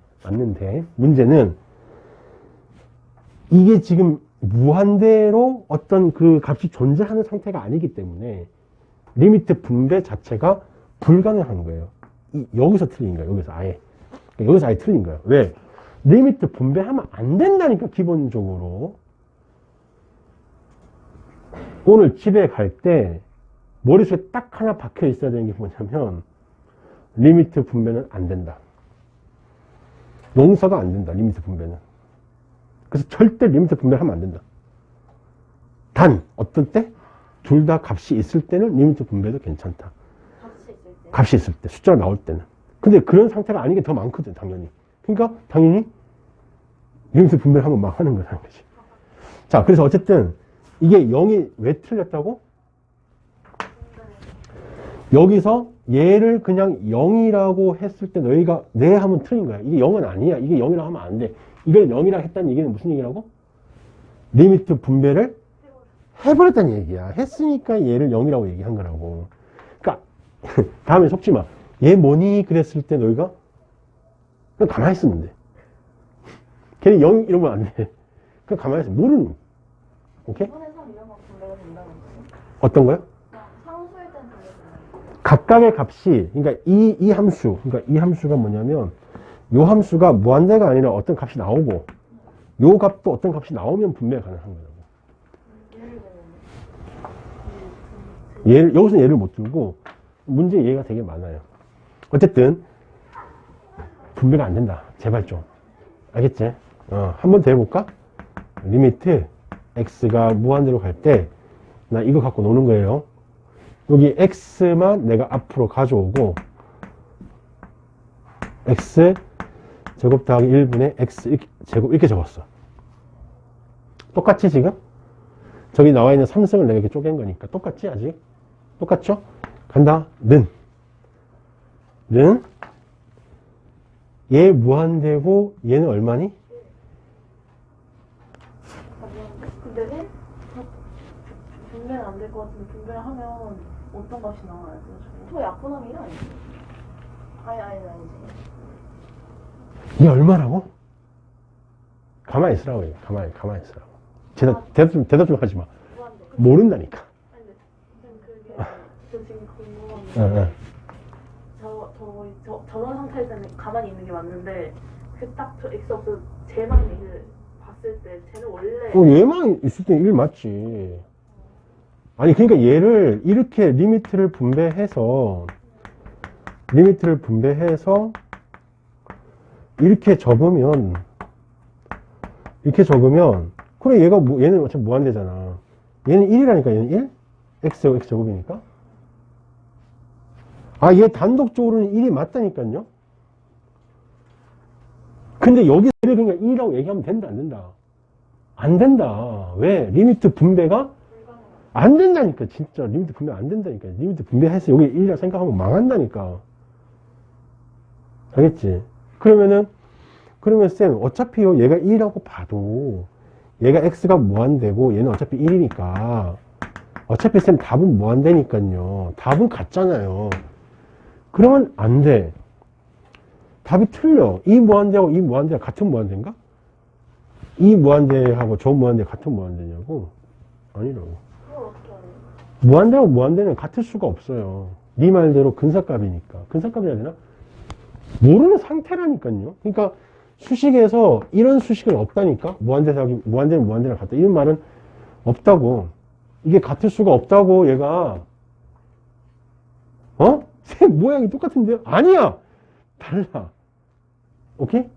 문제는 이게 지금 무한대로 어떤 그 값이 존재하는 상태가 아니기 때문에 리미트 분배 자체가 불가능한 거예요. 여기서 틀린 거예요. 여기서 아예. 여기서 아예 틀린 거예요. 왜? 리미트 분배하면 안 된다니까, 기본적으로. 오늘 집에 갈 때 머릿속에 딱 하나 박혀 있어야 되는 게 뭐냐면 리미트 분배는 안 된다. 용서가 안 된다. 리미트 분배는. 그래서 절대 리미트 분배를 하면 안 된다. 단 어떤 때? 둘 다 값이 있을 때는 리미트 분배도 괜찮다. 값이 있을 때. 값이 있을 때, 숫자가 나올 때는. 근데 그런 상태가 아닌 게 더 많거든, 당연히. 그러니까 당연히 리미트 분배를 하면 막 하는 거라는 거지. 자, 그래서 어쨌든 이게 0이 왜 틀렸다고? 여기서 얘를 그냥 0이라고 했을 때 너희가 네 하면 틀린 거야. 이게 0은 아니야. 이게 0이라고 하면 안 돼. 이걸 0이라고 했다는 얘기는 무슨 얘기라고? 리미트 분배를 해버렸다는 얘기야. 했으니까 얘를 0이라고 얘기한 거라고. 그러니까 다음에 속지 마. 얘 뭐니? 그랬을 때 너희가 그냥 가만히 있으면 돼. 걔는 0 이러면 안 돼. 그냥 가만히 있으면 모르는. 오케이? 이번에서 이런 거 분배가 된다는 거죠? 어떤 거요? 상수일 땐 분배가 된다는 각각의 값이, 그러니까 이 함수, 그러니까 이 함수가 뭐냐면, 요 함수가 무한대가 아니라 어떤 값이 나오고, 요 값도 어떤 값이 나오면 분배가 가능한 거라고. 예를 들면 여기서 예를 못 들고, 문제 예가 되게 많아요. 어쨌든, 분배가 안 된다. 제발 좀. 알겠지? 한 번 더 해볼까? 리미트, x가 무한대로 갈 때, 나 이거 갖고 노는 거예요. 여기 x만 내가 앞으로 가져오고 x 제곱 더하기 1분의 x 제곱 이렇게 적었어. 똑같이 지금? 저기 나와 있는 3승을 내가 이렇게 쪼갠 거니까 똑같지 아직? 똑같죠? 간다. 는 얘 무한대고 얘는 얼마니? 근데 분배는 안 될 것 같은데 분배를 하면 어떤 값이 나와야 돼요? 저 약분함이 아니지? 아니지. 얘 얼마라고? 가만히 있으라고 해. 가만히 있으라고. 대답 좀 하지 마. 무한대. 모른다니까. 아니 근데 그게 저 지금 궁금한 게 저런 상태일 때는 가만히 있는 게 맞는데 그 딱 저 X 없어 쟤만 얘를 봤을 때 쟤는 원래 얘만 있을 때 1 맞지. 아니 그러니까 얘를 이렇게 리미트를 분배해서 이렇게 적으면 그래 얘는 어차피 무한대잖아. 얘는 1이라니까. 얘는 1? x 제곱이니까. 얘 단독적으로는 1이 맞다니까요. 근데 여기서 얘를 그냥 1이라고 얘기하면 된다 안 된다? 안 된다. 왜? 리미트 분배가 안 된다니까. 진짜 리미트 분배 안 된다니까. 리미트 분배해서 여기 1이라고 생각하면 망한다니까. 알겠지? 그러면 쌤 어차피요 얘가 1이라고 봐도 얘가 x가 무한대고 얘는 어차피 1이니까 어차피 쌤 답은 무한대니까요. 답은 같잖아요. 그러면 안 돼. 답이 틀려. 이 무한대하고 이 무한대가 같은 무한대인가? 이 무한대하고 저 무한대가 같은 무한대냐고? 아니라고. 그걸 어떻게 알아요? 무한대하고 무한대는 같을 수가 없어요. 네 말대로 근사값이니까. 근사값이라 해야 되나? 모르는 상태라니까요. 그러니까 수식에서 이런 수식은 없다니까. 무한대는 무한대랑 같다. 이런 말은 없다고. 이게 같을 수가 없다고 얘가. 쌤 모양이 똑같은데요? 아니야. 달라. 오케이?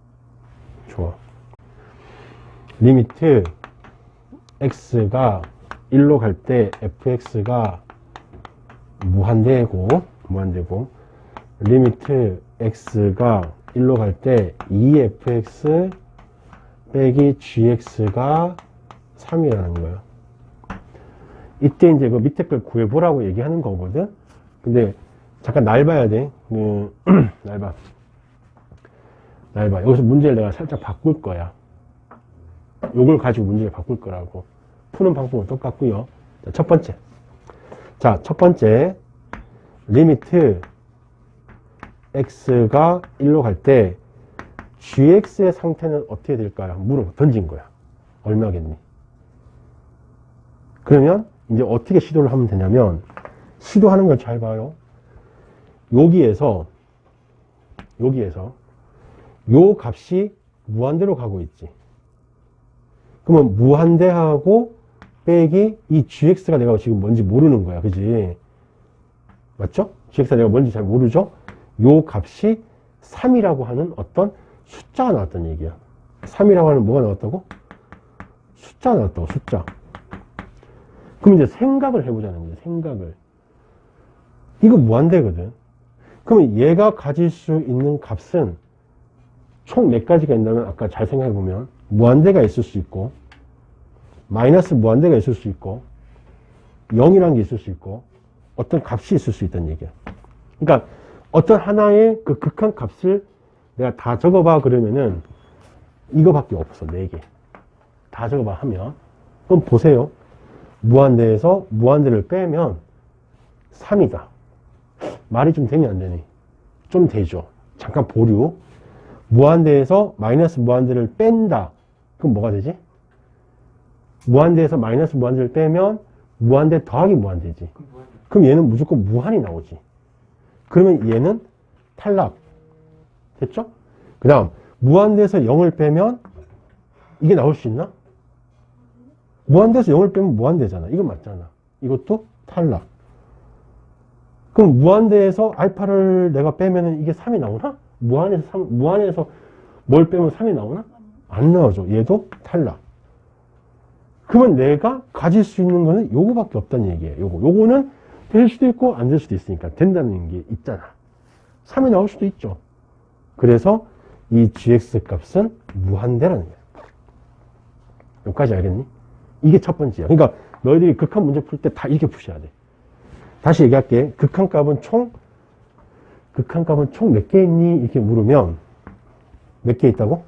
좋아. 리미트 x가 1로 갈 때 fx가 무한대고 리미트 x가 1로 갈 때 2fx 빼기 gx가 3이라는 거야. 이때 이제 그 밑에 걸 구해보라고 얘기하는 거거든. 근데 잠깐 날 봐야 돼. 날 봐. 여기서 문제를 내가 살짝 바꿀 거야. 요걸 가지고 문제를 바꿀 거라고. 푸는 방법은 똑같고요. 자, 첫 번째. 리미트 x가 1로 갈 때 gx의 상태는 어떻게 될까요? 던진 거야. 얼마겠니? 그러면 이제 어떻게 시도를 하면 되냐면 시도하는 걸 잘 봐요. 여기에서 요 값이 무한대로 가고 있지. 그러면 무한대하고 빼기 이 gx가 내가 지금 뭔지 모르는 거야. 그지? 맞죠? gx가 내가 뭔지 잘 모르죠? 요 값이 3이라고 하는 어떤 숫자가 나왔다는 얘기야. 3이라고 하는 뭐가 나왔다고? 숫자가 나왔다고, 숫자. 그럼 이제 생각을 해보자는 거야, 생각을. 이거 무한대거든. 그러면 얘가 가질 수 있는 값은 총 몇 가지가 있다면 아까 잘 생각해보면 무한대가 있을 수 있고 마이너스 무한대가 있을 수 있고 0이라는 게 있을 수 있고 어떤 값이 있을 수 있다는 얘기야. 그러니까 어떤 하나의 그 극한 값을 내가 다 적어봐 그러면은 이거밖에 없어. 4개. 다 적어봐 하면 그럼 보세요. 무한대에서 무한대를 빼면 3이다. 말이 좀 되니 안 되니? 좀 되죠. 잠깐 보류. 무한대에서 마이너스 무한대를 뺀다. 그럼 뭐가 되지? 무한대에서 마이너스 무한대를 빼면 무한대 더하기 무한대지. 그럼 얘는 무조건 무한이 나오지. 그러면 얘는 탈락. 됐죠? 그 다음 무한대에서 0을 빼면 이게 나올 수 있나? 무한대에서 0을 빼면 무한대잖아. 이건 맞잖아. 이것도 탈락. 그럼 무한대에서 알파를 내가 빼면 이게 3이 나오나? 무한에서 뭘 빼면 3이 나오나? 안 나오죠. 얘도 탈락. 그러면 내가 가질 수 있는 거는 요거밖에 없다는 얘기예요. 요거는 될 수도 있고 안 될 수도 있으니까 된다는 게 있잖아. 3이 나올 수도 있죠. 그래서 이 gx 값은 무한대라는 거야. 여기까지 알겠니? 이게 첫 번째야. 그러니까 너희들이 극한 문제 풀 때 다 이렇게 푸셔야 돼. 다시 얘기할게. 극한 값은 총 몇 개 있니? 이렇게 물으면 몇 개 있다고?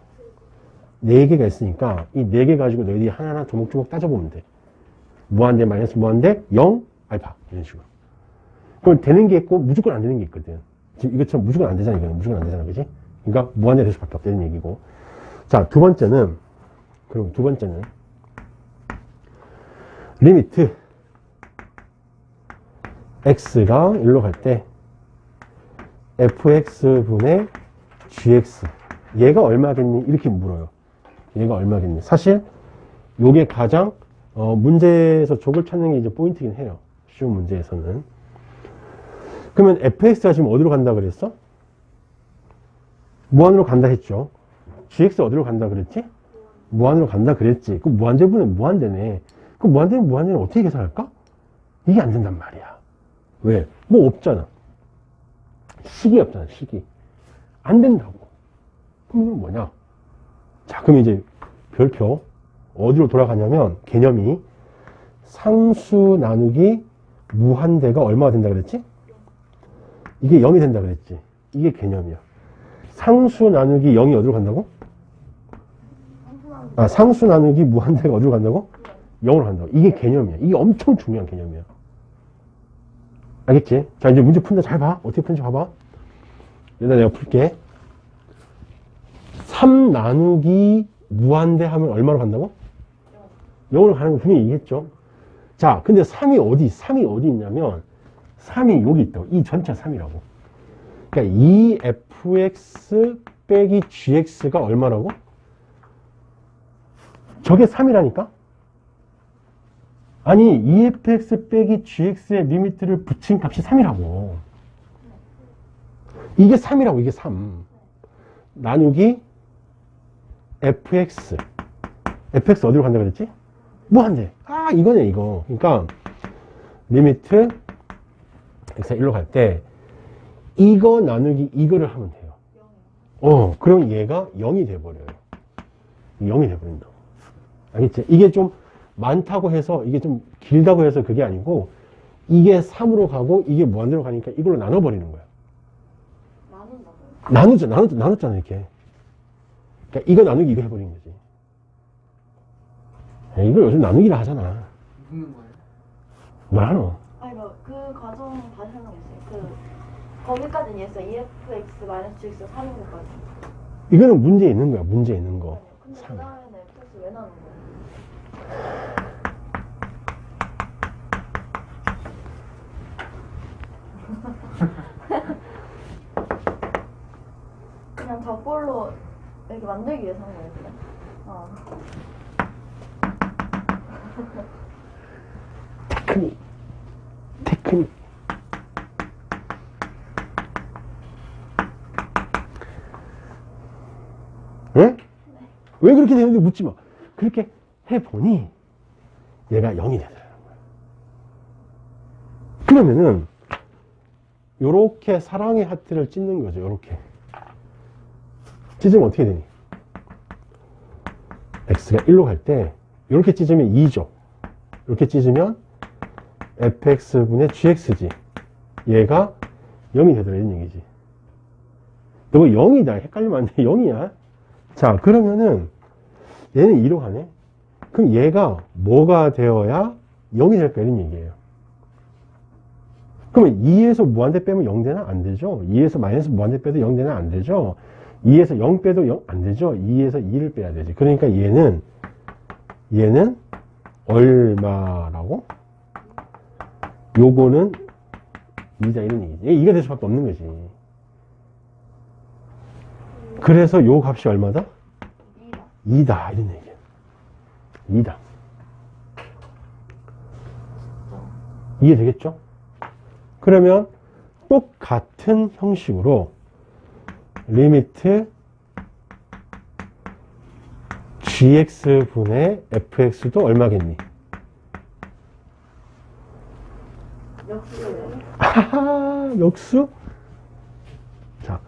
4개가 있으니까 이 4개 가지고 너희들이 하나하나 조목조목 따져보면 돼. 무한대, 마이너스 무한대, 0, 알파. 이런 식으로. 그럼 되는 게 있고 무조건 안 되는 게 있거든. 지금 이것처럼 무조건 안 되잖아. 이거는 무조건 안 되잖아. 그지? 그러니까 무한대 될 수밖에 없다는 얘기고. 자, 두 번째는 리미트 x가 1로 갈 때 fx분의 gx 얘가 얼마겠니? 이렇게 물어요. 얘가 얼마겠니? 사실 요게 가장 문제에서 족을 찾는 게 이제 포인트긴 해요. 쉬운 문제에서는. 그러면 fx가 지금 어디로 간다 그랬어? 무한으로 간다 했죠. gx 어디로 간다 그랬지? 무한으로 간다 그랬지. 그 무한대분은 무한대네. 그 무한대는 어떻게 계산할까? 이게 안 된단 말이야. 왜? 뭐 없잖아. 식이 없잖아, 식이. 안 된다고. 그럼 이건 뭐냐? 자, 그럼 이제 별표. 어디로 돌아가냐면, 개념이 상수 나누기 무한대가 얼마가 된다 그랬지? 이게 0이 된다 그랬지? 이게 개념이야. 상수 나누기 0이 어디로 간다고? 상수 나누기 무한대가 어디로 간다고? 0으로 간다고. 이게 개념이야. 이게 엄청 중요한 개념이야. 알겠지? 자, 이제 문제 푼다. 잘 봐. 어떻게 푸는지 봐봐. 일단 내가 풀게. 3 나누기 무한대 하면 얼마로 간다고? 0으로 가는 거 분명히 얘기했죠. 자, 근데 3이 어디 있냐면 3이 여기 있다고. 이 전체 3이라고. 그러니까 2fx 빼기 gx가 얼마라고? 저게 3이라니까? 아니 2fx 빼기 gx의 리미트를 붙인 값이 3이라고. 이게 3이라고. 이게 3 나누기 fx 어디로 간다 그랬지? 무한대. 이거네 이거. 그러니까 리미트 x가 1로 갈 때 이거 나누기 이거를 하면 돼요. 그럼 얘가 0이 돼버려요. 0이 돼버린다. 알겠지? 이게 좀 많다고 해서 이게 좀 길다고 해서 그게 아니고 이게 3으로 가고 이게 무한대로 가니까 이걸로 나눠버리는 거야. 나눴잖아 이렇게. 그러니까 이거 나누기 이거 해버리는 거지. 이걸 요즘 나누기라 하잖아. 뭘 하노? 아니 그 과정 다시 설명했어요. 거기까지는 이해했어. EFX-GX 3인 것까지. 이거는 문제 있는 거야. 문제 있는 거. 근데 그 다음에는 FX 왜 나오는 거야? 그냥 저꼴로 이렇게 만들기 위해서 한 거였는데. 테크닉. 왜? 왜 그렇게 되는지 묻지 마. 그렇게 해보니 얘가 0이 되더라는 거야. 그러면은 요렇게 사랑의 하트를 찢는 거죠. 요렇게 찢으면 어떻게 되니? x가 1로 갈 때 이렇게 찢으면 2죠. 이렇게 찢으면 fx분의 gx지. 얘가 0이 되더라 이런 얘기지. 이거 0이다. 헷갈리면 안 돼. 0이야. 자, 그러면은 얘는 2로 가네. 그럼 얘가 뭐가 되어야 0이 될까 이런 얘기예요. 그러면 2에서 무한대 빼면 0 되나? 안 되죠. 2에서 마이너스 무한대 빼도 0 되나? 안 되죠. 2에서 0 빼도 0 안 되죠. 2에서 2를 빼야 되지. 그러니까 얘는 얼마라고? 요거는 2다 이런 얘기지. 얘 2가 될 수밖에 없는 거지. 그래서 요 값이 얼마다? 2다 이런 얘기야. 2다. 이해되겠죠? 그러면 똑같은 형식으로 리미트 gx분의 fx도 얼마겠니? 역수예요. 아하, 역수? 자,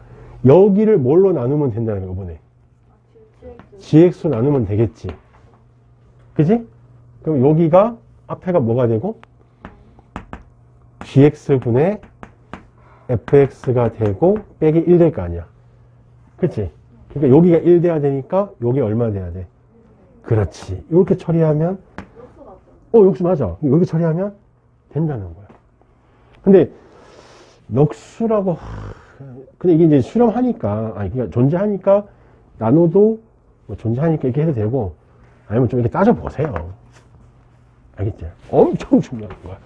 여기를 뭘로 나누면 된다는 거, 이번에. gx로 나누면 되겠지. 그지? 그럼 여기가, 앞에가 뭐가 되고? gx분의 fx가 되고, 빼기 1 될 거 아니야. 그치? 그러니까 여기가 1 돼야 되니까, 여기 얼마 돼야 돼? 그렇지. 이렇게 처리하면, 역수 맞죠? 역수 맞아. 여기 처리하면 된다는 거야. 근데, 역수라고, 근데 이게 이제 수렴하니까, 그러니까 존재하니까, 나눠도 뭐 존재하니까 이렇게 해도 되고, 아니면 좀 이렇게 따져보세요. 알겠지? 엄청 중요한 거야.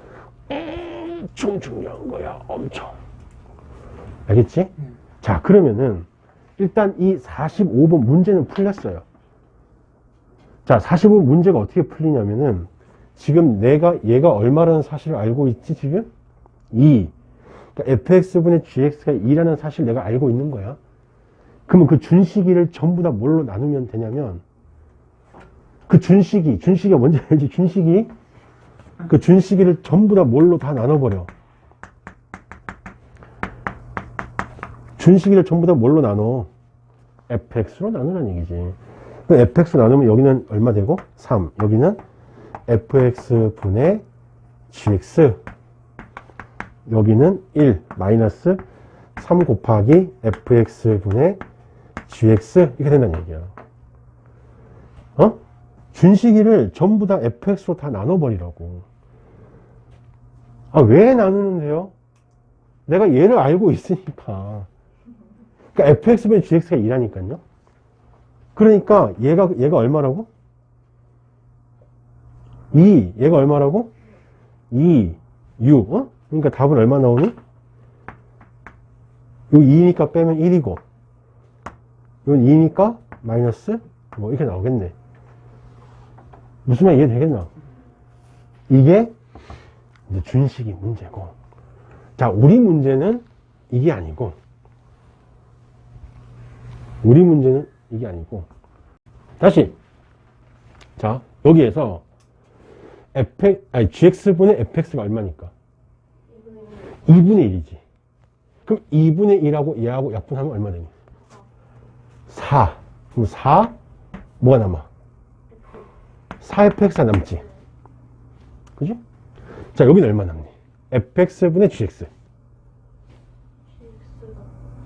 엄청 중요한 거야. 엄청. 알겠지? 자, 그러면은, 일단 이 45번 문제는 풀렸어요. 자, 45번 문제가 어떻게 풀리냐면은, 지금 얘가 얼마라는 사실을 알고 있지, 지금? 2. 그러니까 fx분의 gx가 2라는 사실을 내가 알고 있는 거야. 그러면 그 준식이를 전부 다 뭘로 나누면 되냐면, 그 준식이가 뭔지 알지? 준식이? 그 준식이를 전부 다 뭘로 다 나눠버려. 준식이를 전부 다 뭘로 나눠? fx로 나누라는 얘기지. 그럼 fx로 나누면 여기는 얼마 되고? 3. 여기는 fx분의 gx. 여기는 1 마이너스 3 곱하기 fx분의 gx 이렇게 된다는 얘기야. 준식이를 전부 다 fx로 다 나눠버리라고. 왜 나누는데요? 내가 얘를 알고 있으니까. 그러니까 fx분의 gx가 2라니까요. 그러니까 얘가 얼마라고? 2. 얘가 얼마라고? 2, 6. 그러니까 답은 얼마 나오니? 요 2니까 빼면 1이고, 이건 2니까 마이너스 뭐 이렇게 나오겠네. 무슨 말 이해되겠나? 이게 이제 준식이 문제고. 자, 우리 문제는 이게 아니고, 다시. 자, 여기에서 gx분의 fx가 얼마니까? 2분의 1이지. 그럼 2분의 1하고 얘하고 약분하면 얼마 되니? 4. 그럼 4, 뭐가 남아? 4fx가 남지. 그지? 자, 여기는 얼마 남니? fx분의 gx.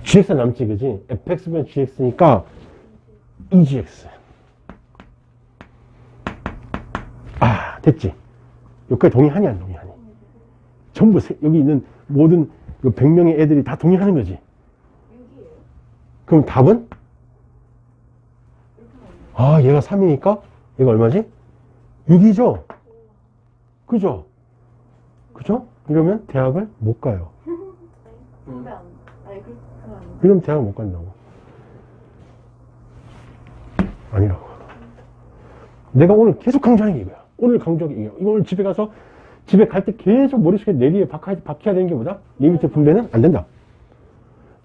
gx가 남지, 그지? fx분의 gx니까 2gx. 됐지? 여기까지 동의하니, 안 동의하니? 전부, 여기 있는 모든 100명의 애들이 다 동의하는 거지? 6이에요. 그럼 답은? 얘가 3이니까 얘가 얼마지? 6이죠? 그죠? 이러면 대학을 못 가요. 선배 안, 그건 아니에요. 이러면 대학을 못 간다고. 아니라고. 내가 오늘 계속 강조하는 게 이거야. 오늘 강조하는 게 이거야. 이거 오늘 집에 가서 집에 갈 때 계속 머릿속에 내리에 박혀야 되는 게 뭐다? 리미트 분배는 안 된다.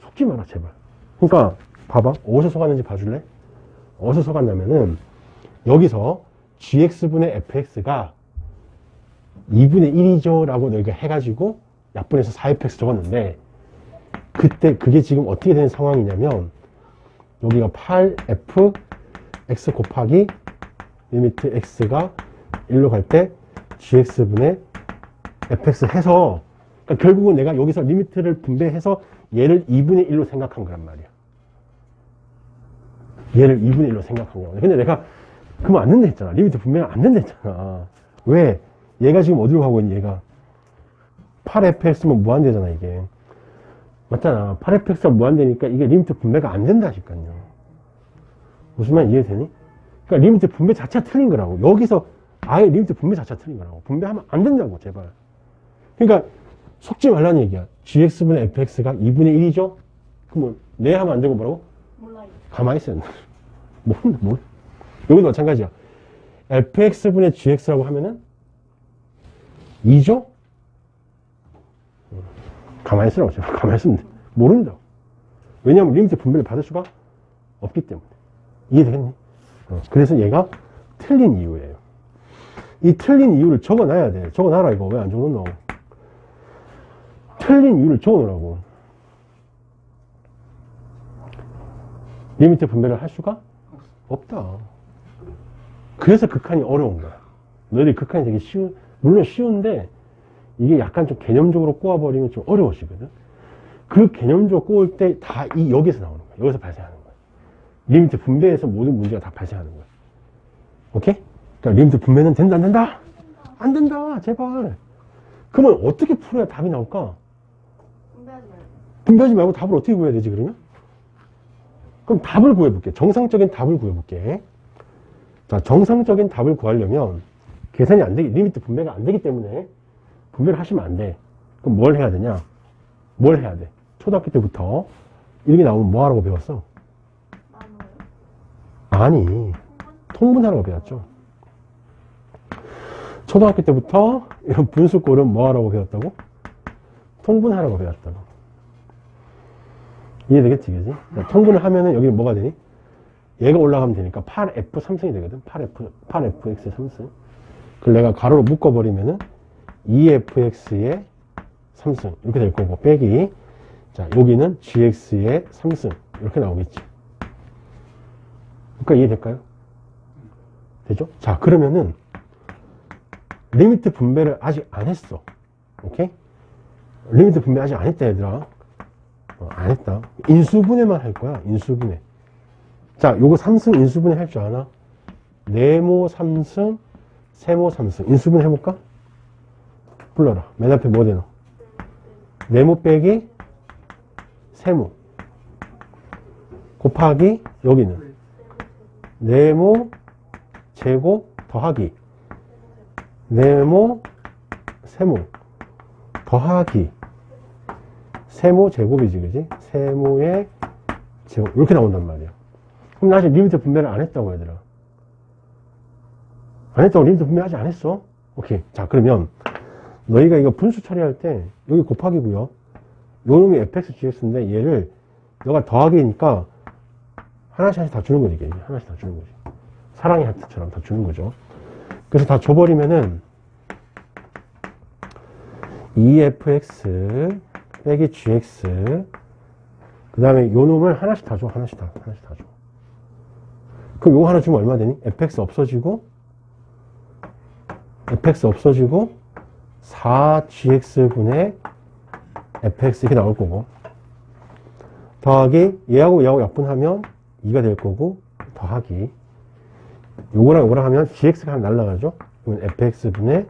속지 마라, 제발. 그러니까, 봐봐. 어디서 속았는지 봐줄래? 어디서 속았냐면은, 여기서 gx분의 fx가 2분의 1이죠 라고 너희가 해가지고 약분해서 4fx 적었는데, 그때 그게 지금 어떻게 되는 상황이냐면, 여기가 8f x 곱하기 리미트 x가 1로 갈 때 gx분의 fx 해서 그러니까 결국은 내가 여기서 리미트를 분배해서 얘를 2분의 1로 생각한 거란 말이야. 얘를 2분의 1로 생각한 거야. 근데 내가 그러면 안 된다 했잖아. 리미트 분배가 안 된다 했잖아. 왜? 얘가 지금 어디로 가고 있니? 얘가 8fx면 무한대잖아 이게. 맞잖아. 8fx가 무한대니까 이게 리미트 분배가 안 된다니까요. 무슨 말 이해되니? 그러니까 리미트 분배 자체가 틀린 거라고. 여기서 아예 리미트 분배 자체가 틀린 거라고. 분배하면 안 된다고 제발. 그러니까 속지 말라는 얘기야. gx분의 fx가 2분의 1이죠? 그러면 네 하면 안 되고 뭐라고? 몰라요. 가만히 있어야 된다. 뭘? 여기도 마찬가지야. fx분의 gx라고 하면은 2죠? 가만히 있으라고 제발. 가만히 있으면 돼. 모른다고. 왜냐하면 리미트 분배를 받을 수가 없기 때문에. 이해되겠니? 그래서 얘가 틀린 이유예요. 이 틀린 이유를 적어놔야 돼. 적어놔라 이거. 왜 안 적어놓노? 틀린 이유를 적어놓으라고. 리미트 분배를 할 수가 없다. 그래서 극한이 어려운 거야. 너희들이 극한이 되게 물론 쉬운데 이게 약간 좀 개념적으로 꼬아버리면 좀 어려워지거든. 그 개념적으로 꼬을 때 다 여기서 나오는 거야. 여기서 발생하는 거야. 리미트 분배에서 모든 문제가 다 발생하는 거야. 오케이? 그러니까 리미트 분배는 된다, 안 된다? 안 된다, 제발. 그러면 어떻게 풀어야 답이 나올까? 분배하지 말고. 분배하지 말고 답을 어떻게 구해야 되지, 그러면? 그럼 답을 구해볼게. 정상적인 답을 구해볼게. 자, 정상적인 답을 구하려면 계산이 안 되기, 리미트 분배가 안 되기 때문에 분배를 하시면 안 돼. 그럼 뭘 해야 되냐? 뭘 해야 돼? 초등학교 때부터 이렇게 나오면 뭐 하라고 배웠어? 나눠요. 아니, 통분하라고 배웠죠. 초등학교 때부터 이런 분수꼴은 뭐 하라고 배웠다고? 통분하라고 배웠다고. 이해되겠지, 그지? 통분을 하면은 여기 뭐가 되니? 얘가 올라가면 되니까 8f 3승이 되거든. 8fx의 3승. 그걸 내가 가로로 묶어버리면은 2fx의 3승. 이렇게 될 거고, 빼기. 자, 여기는 gx의 3승. 이렇게 나오겠지. 그러니까 이해될까요? 되죠? 자, 그러면은 리미트 분배를 아직 안 했어. 오케이? 리미트 분배 아직 안 했다, 얘들아. 안 했다. 인수분해만 할 거야, 인수분해. 자, 요거 3승 인수분해 할 줄 아나? 네모 3승, 세모 3승. 인수분해 해볼까? 불러라. 맨 앞에 뭐 되노? 네모 빼기 세모. 곱하기, 여기는 네모 제곱 더하기 네모 세모 더하기 세모 제곱이지, 그지? 세모의 제곱. 이렇게 나온단 말이야. 그럼 나 아직 리미트 분배를 안 했다고, 얘들아. 안 했다고. 리미트 분배 아직 안 했어. 오케이. 자, 그러면 너희가 이거 분수 처리할 때 여기 곱하기고요. 요 놈이 fx, gx인데 얘를 너가 더하기니까 하나씩 다 주는 거지, 이게. 하나씩 다 주는 거지. 사랑의 하트처럼 다 주는 거죠. 그래서 다 줘버리면은 2fx 빼기 gx 그 다음에 요 놈을 하나씩 다 줘. 하나씩 다 줘. 그럼 요거 하나 주면 얼마 되니? fx 없어지고 4gx분의 fx 이렇게 나올 거고, 더하기 얘하고 얘하고 약분하면 2가 될 거고, 더하기 요거랑 요거랑 하면 gx가 하나 날라가죠. 이건 fx분의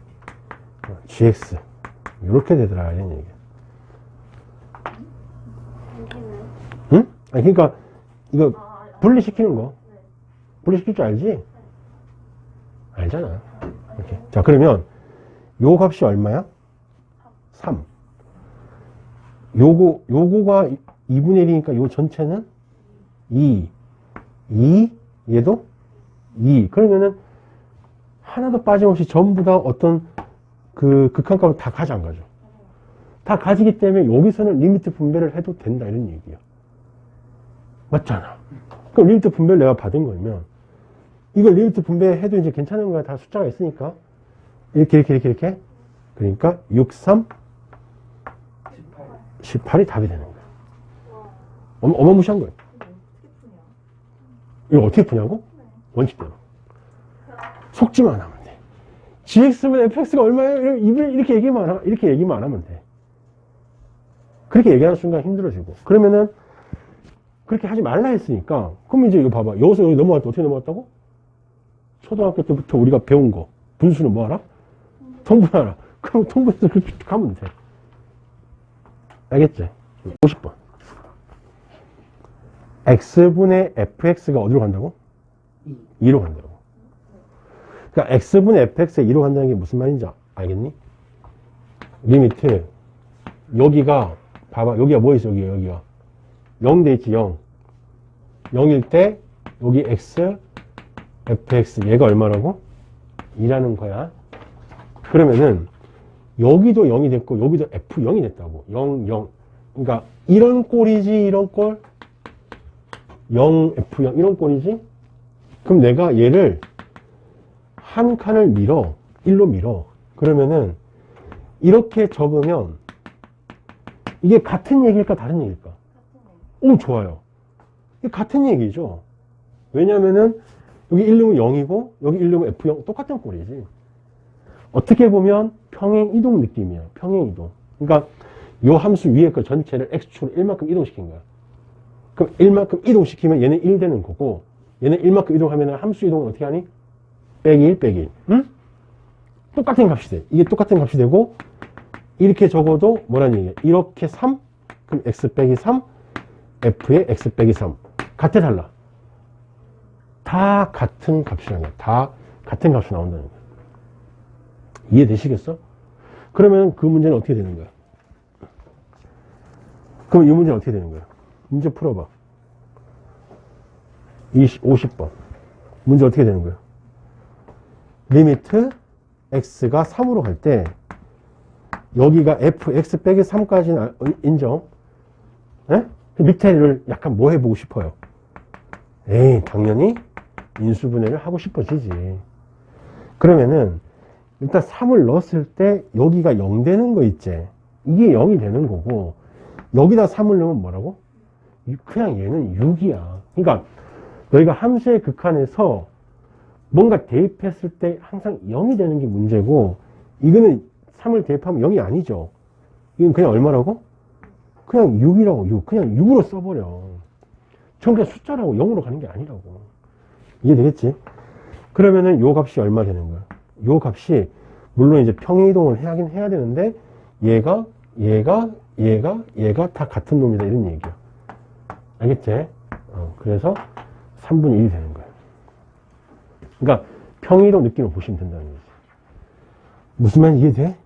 gx 이렇게 되더라, 이런 얘기야. 여기는 응? 아니, 그러니까 이거 분리시키는 거. 분리시킬 줄 알지? 알잖아. 이렇게. 자, 그러면 요 값이 얼마야? 3. 요거가 2분의 1이니까 요 전체는 2. 얘도 2. 그러면은 하나도 빠짐없이 전부 다 어떤 그 극한값을 다 가져간 거죠. 다 가지기 때문에 여기서는 리미트 분배를 해도 된다, 이런 얘기야. 맞잖아. 그럼 리미트 분배를 내가 받은 거면 이걸 리미트 분배해도 이제 괜찮은 거야. 다 숫자가 있으니까. 이렇게. 그러니까 6, 3, 18이 답이 되는 거야. 어마무시한 거야. 이거 어떻게 푸냐고? 원칙대로. 속지만 하면 돼. gx분의 fx가 얼마예요? 이렇게 얘기만 안 하면 돼. 그렇게 얘기하는 순간 힘들어지고. 그러면은 그렇게 하지 말라 했으니까, 그럼 이제 이거 봐봐. 여기서 여기 넘어갈 때 어떻게 넘어갔다고? 초등학교 때부터 우리가 배운 거. 분수는 뭐 알아? 통분하라. 그럼 통분해서 그렇게 가면 돼. 알겠지? 50번. x분의 fx가 어디로 간다고? 2로 간다고. 그러니까 x분의 fx에 2로 간다는 게 무슨 말인지 알겠니? 리미트. 여기가, 봐봐. 여기가 뭐 있어? 여기가. 0 돼 있지, 0. 0일 때, 여기 x, fx. 얘가 얼마라고? 2라는 거야. 그러면은, 여기도 0이 됐고, 여기도 f0이 됐다고. 0, 0. 그러니까, 이런 꼴이지, 이런 꼴. 0, f0, 이런 꼴이지? 그럼 내가 얘를 한 칸을 밀어. 1로 밀어. 그러면은, 이렇게 적으면, 이게 같은 얘기일까, 다른 얘기일까? 오, 좋아요. 이게 같은 얘기죠. 왜냐면은, 여기 1 넣으면 0이고, 여기 1 넣으면 f0, 똑같은 꼴이지. 어떻게 보면 평행 이동 느낌이야. 평행 이동. 그러니까, 요 함수 위에 거 전체를 x축으로 1만큼 이동시킨 거야. 그럼 1만큼 이동시키면 얘는 1 되는 거고, 얘는 1만큼 이동하면 함수 이동은 어떻게 하니? 빼기 1, 빼기 1. 응? 똑같은 값이 돼. 이게 똑같은 값이 되고, 이렇게 적어도 뭐라는 얘기야? 이렇게 3? 그럼 x 빼기 3, f의 x 빼기 3. 같아, 달라? 다 같은 값이라는 거야. 다 같은 값이 나온다는 거야. 이해되시겠어? 그러면 그 문제는 어떻게 되는 거야? 그럼 이 문제는 어떻게 되는 거야? 문제 풀어봐. 50번. 문제 어떻게 되는 거야? 리미트 x가 3으로 갈 때 여기가 fx 빼기 3까지는 인정. 에? 밑에를 약간 뭐 해보고 싶어요? 에이, 당연히 인수분해를 하고 싶어지지. 그러면은 일단 3을 넣었을 때 여기가 0 되는 거 있지. 이게 0이 되는 거고, 여기다 3을 넣으면 뭐라고? 그냥 얘는 6이야. 그러니까 너희가 함수의 극한에서 뭔가 대입했을 때 항상 0이 되는 게 문제고, 이거는 3을 대입하면 0이 아니죠. 이건 그냥 얼마라고? 그냥 6이라고. 6. 그냥 6으로 써버려. 전 그냥 숫자라고 0으로 가는 게 아니라고. 이해되겠지? 그러면은 요 값이 얼마 되는 거야? 요 값이 물론 이제 평행이동을 하긴 해야 되는데, 얘가 다 같은 놈이다, 이런 얘기야. 알겠지? 그래서 3분의 1이 되는 거야. 그러니까 평행이동 느낌을 보시면 된다는 거지. 무슨 말인지 이해돼?